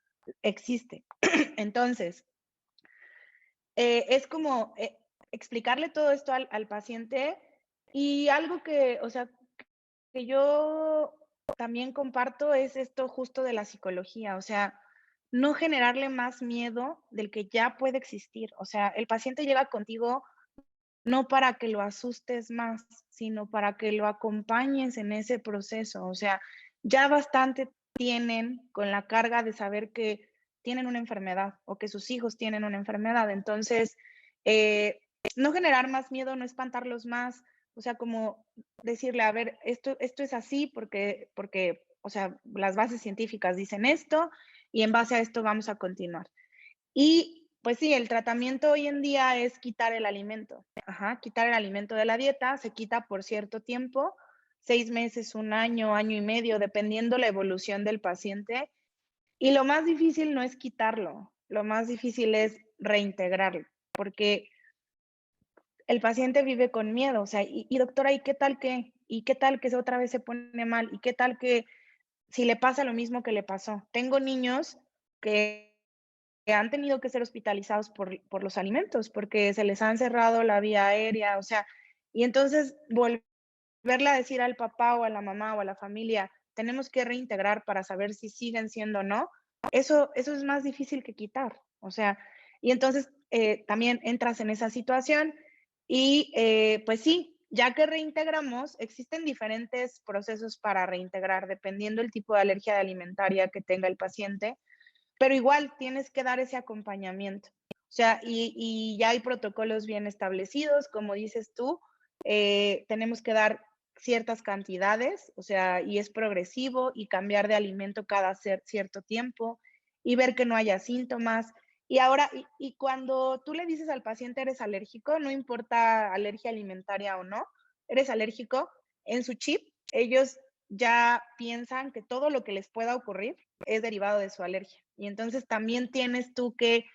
Existe. Entonces, es como explicarle todo esto al paciente y algo que, o sea, que yo también comparto es esto justo de la psicología, o sea, no generarle más miedo del que ya puede existir. O sea, el paciente llega contigo no para que lo asustes más, sino para que lo acompañes en ese proceso. O sea, ya bastante tienen con la carga de saber que tienen una enfermedad o que sus hijos tienen una enfermedad. Entonces, eh, no generar más miedo, no espantarlos más, o sea, como decirle, a ver, esto es así porque, o sea, las bases científicas dicen esto y en base a esto vamos a continuar. Y pues sí, el tratamiento hoy en día es quitar el alimento. Ajá, quitar el alimento de la dieta, se quita por cierto tiempo, 6 meses, un año, año y medio, dependiendo la evolución del paciente. Y lo más difícil no es quitarlo, lo más difícil es reintegrarlo, porque el paciente vive con miedo, o sea, y doctora, ¿y qué tal que? ¿Y qué tal que otra vez se pone mal? ¿Y qué tal que si le pasa lo mismo que le pasó? Tengo niños que han tenido que ser hospitalizados por los alimentos, porque se les han cerrado la vía aérea, o sea, y entonces volverle a decir al papá o a la mamá o a la familia, tenemos que reintegrar para saber si siguen siendo o no, eso es más difícil que quitar, o sea, y entonces también entras en esa situación y pues sí, ya que reintegramos, existen diferentes procesos para reintegrar, dependiendo el tipo de alergia alimentaria que tenga el paciente, pero igual tienes que dar ese acompañamiento. O sea, y ya hay protocolos bien establecidos, como dices tú, tenemos que dar ciertas cantidades, o sea, y es progresivo y cambiar de alimento cada cierto tiempo y ver que no haya síntomas. Y ahora, y cuando tú le dices al paciente eres alérgico, no importa alergia alimentaria o no, eres alérgico, en su chip ellos ya piensan que todo lo que les pueda ocurrir es derivado de su alergia. Y entonces también tienes tú que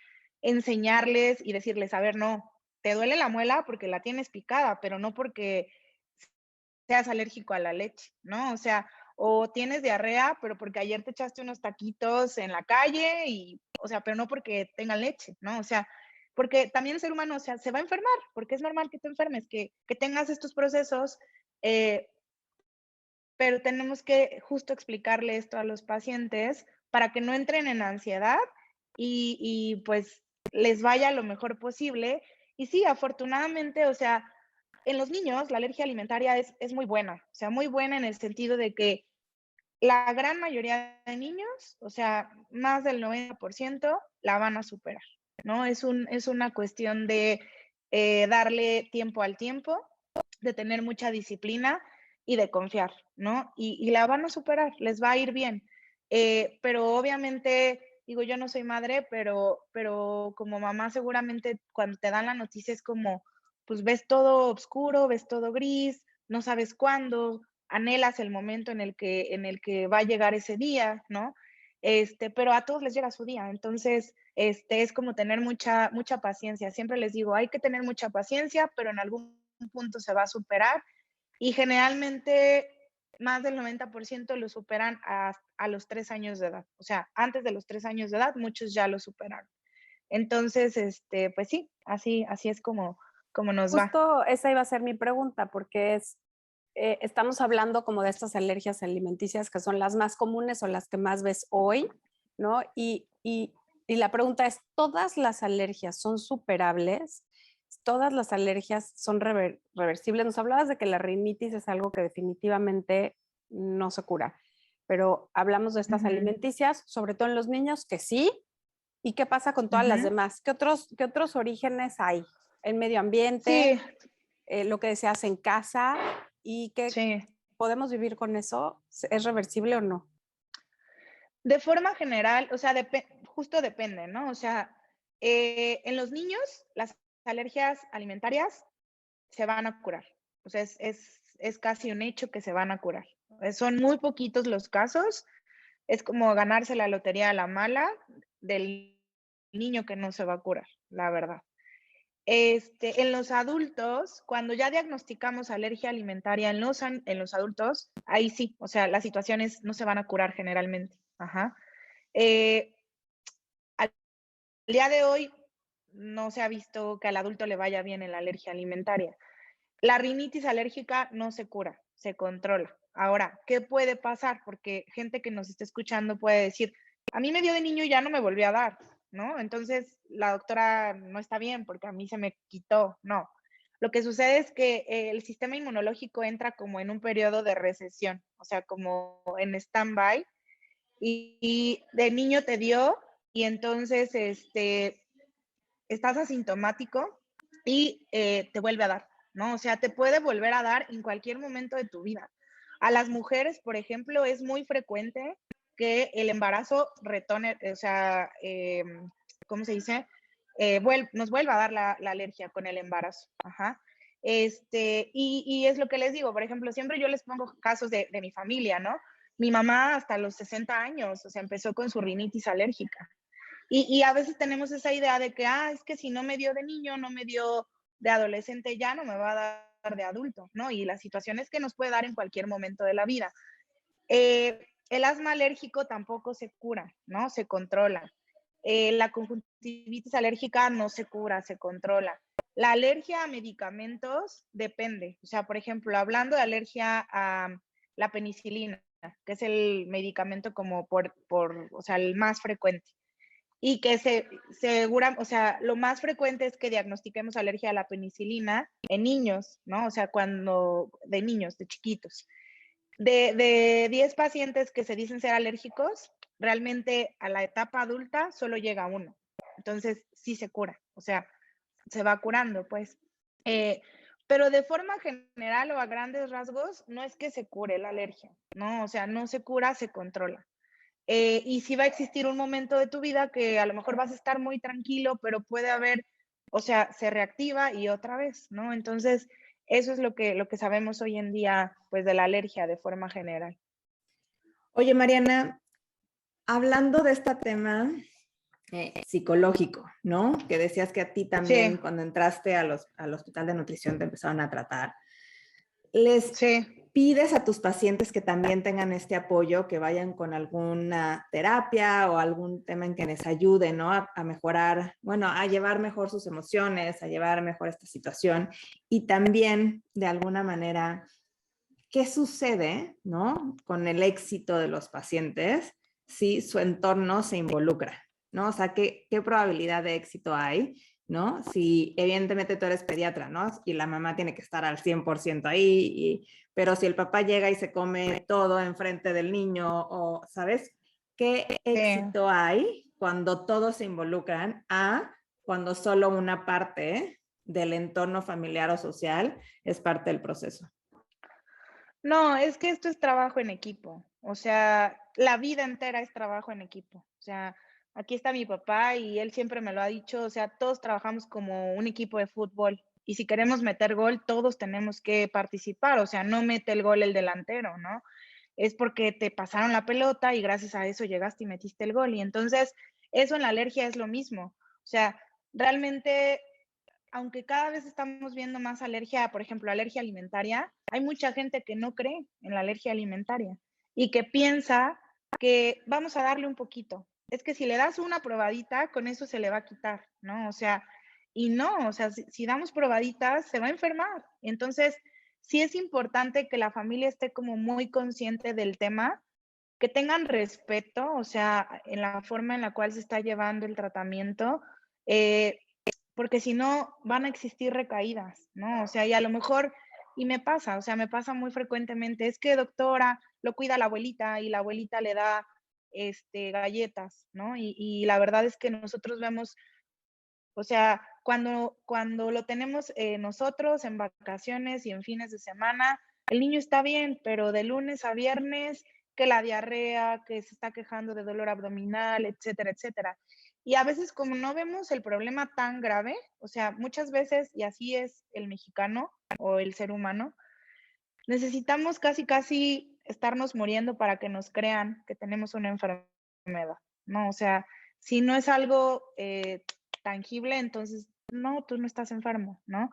enseñarles y decirles, a ver, no, te duele la muela porque la tienes picada, pero no porque seas alérgico a la leche, ¿no? O sea, o tienes diarrea, pero porque ayer te echaste unos taquitos en la calle y, o sea, pero no porque tenga leche, ¿no? O sea, porque también el ser humano, o sea, se va a enfermar, porque es normal que te enfermes, que tengas estos procesos, eh, pero tenemos que justo explicarle esto a los pacientes para que no entren en ansiedad y pues les vaya lo mejor posible. Y sí, afortunadamente, o sea, en los niños la alergia alimentaria es muy buena, o sea, muy buena en el sentido de que la gran mayoría de niños, o sea, más del 90% la van a superar, ¿no? Es una cuestión de darle tiempo al tiempo, de tener mucha disciplina y de confiar, ¿no? Y la van a superar, les va a ir bien. Pero obviamente, digo, yo no soy madre, pero como mamá seguramente cuando te dan la noticia es como, pues ves todo oscuro, ves todo gris, no sabes cuándo, anhelas el momento en el que va a llegar ese día, ¿no? Pero a todos les llega su día. Entonces, es como tener mucha paciencia. Siempre les digo, hay que tener mucha paciencia, pero en algún punto se va a superar y generalmente más del 90% lo superan a los 3 años de edad. O sea, antes de los 3 años de edad, muchos ya lo superaron. Entonces, pues sí, así es como nos va. Justo esa iba a ser mi pregunta, porque estamos hablando como de estas alergias alimenticias que son las más comunes o las que más ves hoy, ¿no? Y la pregunta es, ¿todas las alergias son superables? ¿Todas las alergias son reversibles? Nos hablabas de que la rinitis es algo que definitivamente no se cura, pero hablamos de estas alimenticias, sobre todo en los niños, que sí. ¿Y qué pasa con todas las demás? ¿Qué otros orígenes hay? El medio ambiente, Sí, lo que se hace en casa y que sí. podemos vivir con eso. ¿Es reversible o no? De forma general, o sea, justo depende, ¿no? O sea, en los niños, las alergias alimentarias se van a curar. O sea, es casi un hecho que se van a curar. Son muy poquitos los casos. Es como ganarse la lotería a la mala del niño que no se va a curar, la verdad. En los adultos, cuando ya diagnosticamos alergia alimentaria en los adultos, ahí sí, o sea, las situaciones no se van a curar generalmente. Ajá. Eh, al día de hoy no se ha visto que al adulto le vaya bien en la alergia alimentaria. La rinitis alérgica no se cura, se controla. Ahora, ¿qué puede pasar? Porque gente que nos está escuchando puede decir, a mí me dio de niño y ya no me volvió a dar, ¿no? Entonces, la doctora no está bien porque a mí se me quitó. No. Lo que sucede es que el sistema inmunológico entra como en un periodo de recesión, o sea, como en stand-by, y de niño te dio y entonces estás asintomático y te vuelve a dar, ¿no? O sea, te puede volver a dar en cualquier momento de tu vida. A las mujeres, por ejemplo, es muy frecuente que el embarazo retone, o sea, ¿cómo se dice? Nos vuelva a dar la alergia con el embarazo. Ajá. Y es lo que les digo, por ejemplo, siempre yo les pongo casos de mi familia, ¿no? Mi mamá hasta los 60 años, o sea, empezó con su rinitis alérgica. Y a veces tenemos esa idea de que, es que si no me dio de niño, no me dio de adolescente, ya no me va a dar de adulto, ¿no? Y la situación es que nos puede dar en cualquier momento de la vida. El asma alérgico tampoco se cura, ¿no? Se controla. La conjuntivitis alérgica no se cura, se controla. La alergia a medicamentos depende. O sea, por ejemplo, hablando de alergia a la penicilina, que es el medicamento como o sea, el más frecuente. Y que o sea, lo más frecuente es que diagnostiquemos alergia a la penicilina en niños, ¿no? O sea, de niños, de chiquitos. De 10 pacientes que se dicen ser alérgicos, realmente a la etapa adulta solo llega uno. Entonces, sí se cura, o sea, se va curando, pues. Pero de forma general o a grandes rasgos, no es que se cure la alergia, ¿no? O sea, no se cura, se controla. Y sí va a existir un momento de tu vida que a lo mejor vas a estar muy tranquilo, pero puede haber, o sea, se reactiva y otra vez, ¿no? Entonces, eso es lo que sabemos hoy en día, pues, de la alergia de forma general. Oye, Mariana, hablando de este tema psicológico, ¿no? Que decías que a ti también, Sí, cuando entraste al hospital de nutrición, te empezaron a tratar. ¿Les sí. pides a tus pacientes que también tengan este apoyo, que vayan con alguna terapia o algún tema en que les ayude, ¿no? A mejorar, bueno, a llevar mejor sus emociones, a llevar mejor esta situación? Y también, de alguna manera, ¿qué sucede, ¿no? Con el éxito de los pacientes si su entorno se involucra, ¿no? O sea, ¿qué probabilidad de éxito hay, ¿no? Si evidentemente tú eres pediatra, ¿no? Y la mamá tiene que estar al 100% ahí, pero si el papá llega y se come todo enfrente del niño, o, ¿sabes? ¿Qué Sí. éxito hay cuando todos se involucran a cuando solo una parte del entorno familiar o social es parte del proceso? No, es que esto es trabajo en equipo. O sea, la vida entera es trabajo en equipo. O sea, aquí está mi papá y él siempre me lo ha dicho. O sea, todos trabajamos como un equipo de fútbol. Y si queremos meter gol, todos tenemos que participar. O sea, no mete el gol el delantero, ¿no? Es porque te pasaron la pelota y gracias a eso llegaste y metiste el gol. Y entonces, eso en la alergia es lo mismo. O sea, realmente aunque cada vez estamos viendo más alergia, por ejemplo, alergia alimentaria, hay mucha gente que no cree en la alergia alimentaria y que piensa que vamos a darle un poquito. Es que si le das una probadita, con eso se le va a quitar, ¿no? O sea, y no, o sea, si damos probaditas, se va a enfermar. Entonces, sí es importante que la familia esté como muy consciente del tema, que tengan respeto, o sea, en la forma en la cual se está llevando el tratamiento. Porque si no, van a existir recaídas, ¿no? O sea, y a lo mejor, y me pasa, o sea, me pasa muy frecuentemente, es que doctora, lo cuida la abuelita y la abuelita le da, galletas, ¿no? Y la verdad es que nosotros vemos, o sea, cuando lo tenemos nosotros en vacaciones y en fines de semana, el niño está bien, pero de lunes a viernes que la diarrea, que se está quejando de dolor abdominal, etcétera, etcétera. Y a veces como no vemos el problema tan grave, o sea, muchas veces, y así es el mexicano o el ser humano, necesitamos casi, casi estarnos muriendo para que nos crean que tenemos una enfermedad, ¿no? O sea, si no es algo tangible, entonces, no, tú no estás enfermo, ¿no?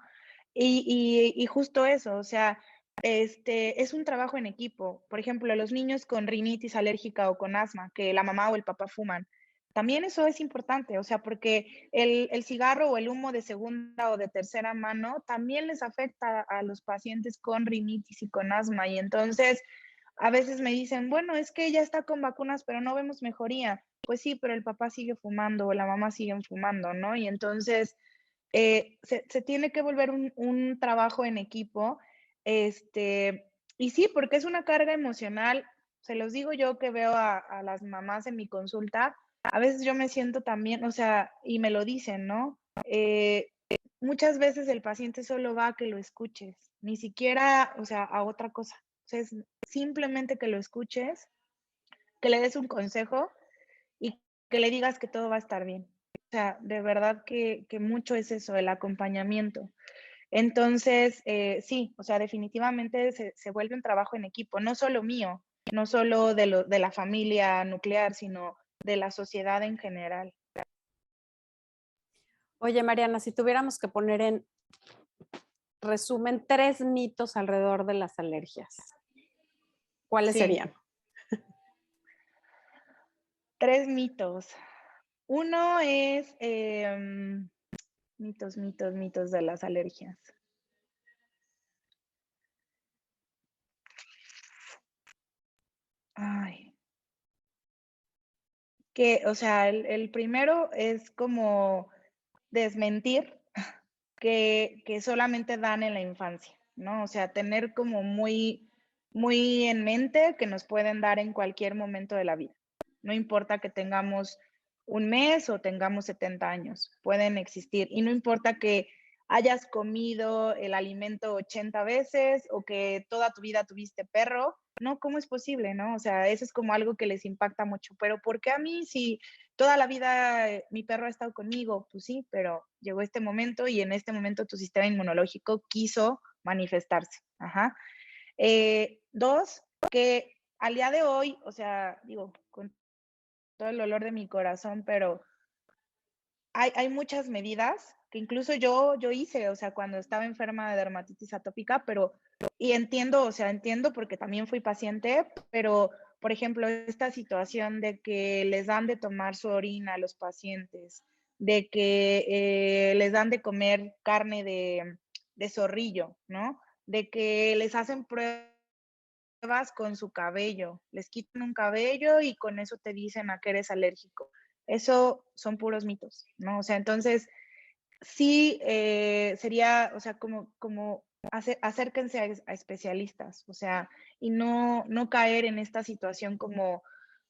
Y justo eso, o sea, es un trabajo en equipo. Por ejemplo, los niños con rinitis alérgica o con asma, que la mamá o el papá fuman, también eso es importante, o sea, porque el cigarro o el humo de segunda o de tercera mano también les afecta a los pacientes con rinitis y con asma. Y entonces, a veces me dicen, bueno, es que ella está con vacunas, pero no vemos mejoría. Pues sí, pero el papá sigue fumando o la mamá siguen fumando, ¿no? Y entonces se tiene que volver un trabajo en equipo. Y sí, porque es una carga emocional. Se los digo yo que veo a las mamás en mi consulta. A veces yo me siento también, o sea, y me lo dicen, ¿no? Muchas veces el paciente solo va a que lo escuches, ni siquiera, o sea, a otra cosa. O sea, es simplemente que lo escuches, que le des un consejo y que le digas que todo va a estar bien. O sea, de verdad que mucho es eso, el acompañamiento. Entonces, sí, o sea, definitivamente se vuelve un trabajo en equipo, no solo mío, no solo de la familia nuclear, sino de la sociedad en general. Oye, Mariana, si tuviéramos que poner en resumen 3 mitos alrededor de las alergias, ¿cuáles Sí, serían? 3 mitos. Uno es mitos de las alergias. Ay, que, o sea, el primero es como desmentir que solamente dan en la infancia, ¿no? O sea, tener como muy, muy en mente que nos pueden dar en cualquier momento de la vida. No importa que tengamos un mes o tengamos 70 años, pueden existir. Y no importa que hayas comido el alimento 80 veces o que toda tu vida tuviste perro, no, ¿cómo es posible, no? O sea, eso es como algo que les impacta mucho. Pero ¿por qué a mí si toda la vida mi perro ha estado conmigo? Pues sí, pero llegó este momento y en este momento tu sistema inmunológico quiso manifestarse. Ajá. Dos, que al día de hoy, o sea, digo, con todo el dolor de mi corazón, pero hay muchas medidas que incluso yo hice, o sea, cuando estaba enferma de dermatitis atópica, pero, y entiendo, o sea, entiendo porque también fui paciente, pero, por ejemplo, esta situación de que les dan de tomar su orina a los pacientes, de que les dan de comer carne de zorrillo, ¿no? De que les hacen pruebas con su cabello, les quitan un cabello y con eso te dicen a qué eres alérgico. Eso son puros mitos, ¿no? O sea, entonces sí sería, o sea, como acérquense a especialistas, o sea, y no caer en esta situación como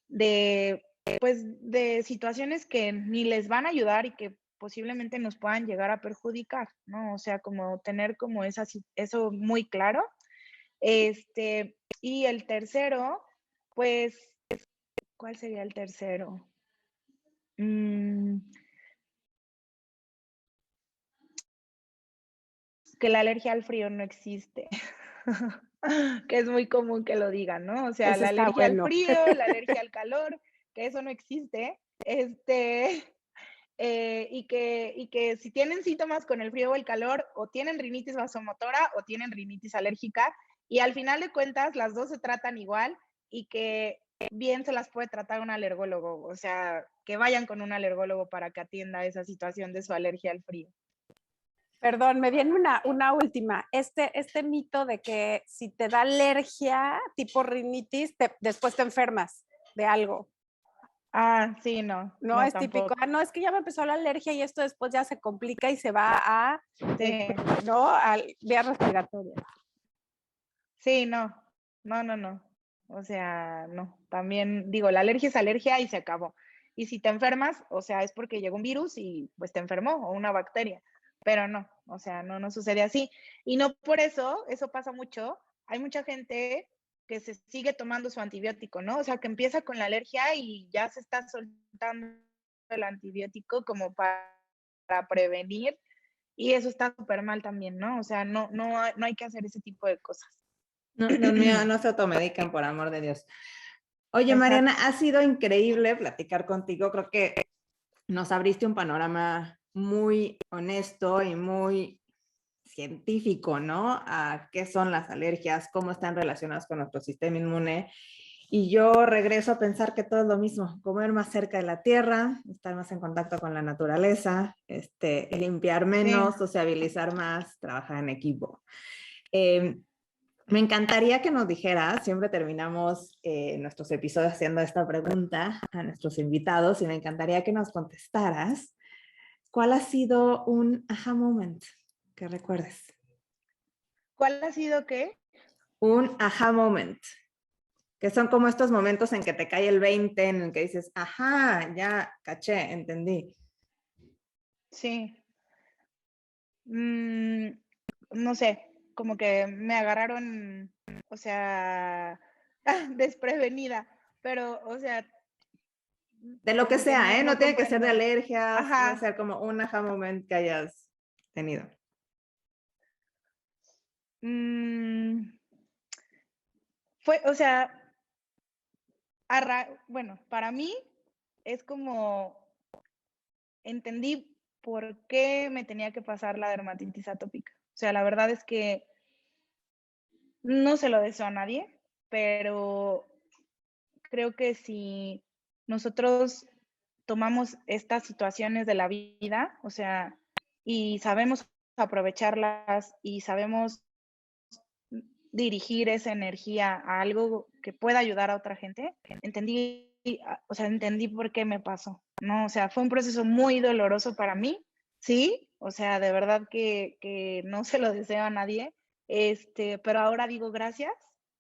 de, pues, de situaciones que ni les van a ayudar y que posiblemente nos puedan llegar a perjudicar, ¿no? O sea, como tener como eso muy claro. Y el tercero, pues, ¿cuál sería el tercero? Mm, que la alergia al frío no existe. Que es muy común que lo digan, ¿no? O sea, Ese la está alergia al bueno. frío, la alergia al calor, que eso no existe. Y que si tienen síntomas con el frío o el calor, o tienen rinitis vasomotora o tienen rinitis alérgica, y al final de cuentas las dos se tratan igual y que bien se las puede tratar un alergólogo, o sea, que vayan con un alergólogo para que atienda esa situación de su alergia al frío. Perdón, me viene una última. Este mito de que si te da alergia tipo rinitis, después te enfermas de algo. Ah, sí, no, No no es típico. tampoco. Ah, no, es que ya me empezó la alergia y esto después ya se complica y se va a, Sí, ¿no? A vías respiratorias. sí, no, no, no, no. O sea, no, también digo, la alergia es alergia y se acabó. Y si te enfermas, o sea, es porque llegó un virus y pues te enfermó o una bacteria, pero no, o sea, no sucede así. Y no por eso, eso pasa mucho. Hay mucha gente que se sigue tomando su antibiótico, ¿no? O sea, que empieza con la alergia y ya se está soltando el antibiótico como para prevenir, y eso está súper mal también, ¿no? O sea, no hay que hacer ese tipo de cosas. No, Dios mío, no se automedican, por amor de Dios. Oye, Exacto. Mariana, ha sido increíble platicar contigo. Creo que nos abriste un panorama muy honesto y muy científico, ¿no? A qué son las alergias, cómo están relacionadas con nuestro sistema inmune. Y yo regreso a pensar que todo es lo mismo, comer más cerca de la tierra, estar más en contacto con la naturaleza, limpiar menos, Sí. sociabilizar más, trabajar en equipo. Me encantaría que nos dijeras, siempre terminamos nuestros episodios haciendo esta pregunta a nuestros invitados, y me encantaría que nos contestaras, ¿cuál ha sido un aha moment que recuerdes? ¿Cuál ha sido qué? Un aha moment, que son como estos momentos en que te cae el 20, en el que dices, ajá, ya caché, entendí. Sí. No sé, como que me agarraron, o sea, desprevenida, pero, o sea, De lo que como que sea, no no tiene que ser de comprendo. alergias, puede Ajá. ser como un aha moment que hayas tenido. Fue, o sea, bueno, para mí es como entendí por qué me tenía que pasar la dermatitis atópica. O sea, la verdad es que no se lo deseo a nadie, pero creo que si nosotros tomamos estas situaciones de la vida, o sea, y sabemos aprovecharlas y sabemos dirigir esa energía a algo que pueda ayudar a otra gente, entendí por qué me pasó, ¿no? O sea, fue un proceso muy doloroso para mí, sí, o sea, de verdad que no se lo deseo a nadie, pero ahora digo gracias,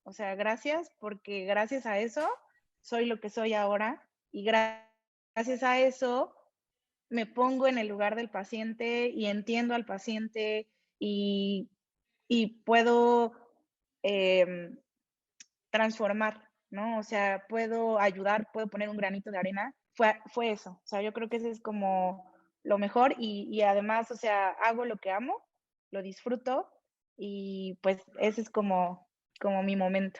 o sea, gracias, porque gracias a eso soy lo que soy ahora, y gracias a eso me pongo en el lugar del paciente y entiendo al paciente, y, y puedo em, transformar, ¿no? O sea, puedo ayudar, puedo poner un granito de arena. Fue eso. O sea, yo creo que ese es como lo mejor, y además, o sea, hago lo que amo, lo disfruto, y pues ese es como mi momento.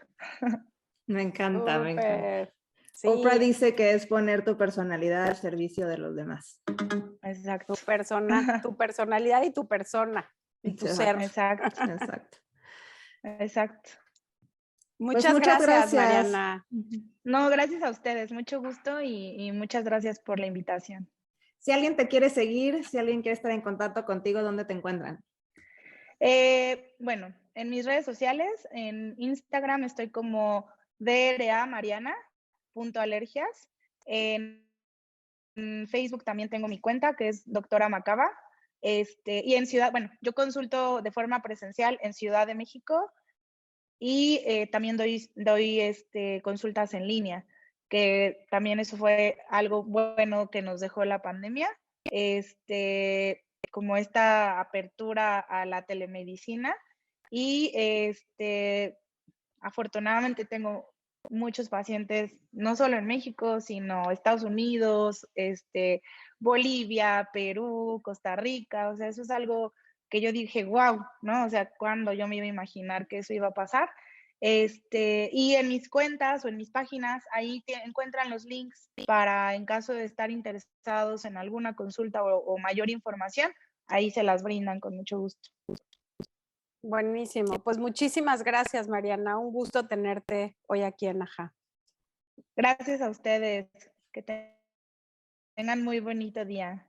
Me encanta, me encanta. Súper. Oprah Sí, dice que es poner tu personalidad al servicio de los demás. Exacto. tu personalidad y tu persona y tu ser. Exacto, Exacto, exacto. exacto. Pues Muchas muchas gracias, gracias. Mariana. No, gracias a ustedes, mucho gusto, y muchas gracias por la invitación. Si alguien te quiere seguir, si alguien quiere estar en contacto contigo, ¿dónde te encuentran? Bueno, en mis redes sociales, en Instagram estoy como dramariana.alergias. En Facebook también tengo mi cuenta, que es Doctora Macaba. Y en yo consulto de forma presencial en Ciudad de México, y también doy consultas en línea, que también eso fue algo bueno que nos dejó la pandemia, como esta apertura a la telemedicina, y afortunadamente tengo muchos pacientes, no solo en México, sino Estados Unidos, Bolivia, Perú, Costa Rica. O sea, eso es algo que yo dije, wow, ¿no? O sea, cuando yo me iba a imaginar que eso iba a pasar. Y en mis cuentas o en mis páginas, ahí encuentran los links para, en caso de estar interesados en alguna consulta o mayor información, ahí se las brindan con mucho gusto. Buenísimo. Pues muchísimas gracias, Mariana. Un gusto tenerte hoy aquí en Ajá. Gracias a ustedes. Que tengan muy bonito día.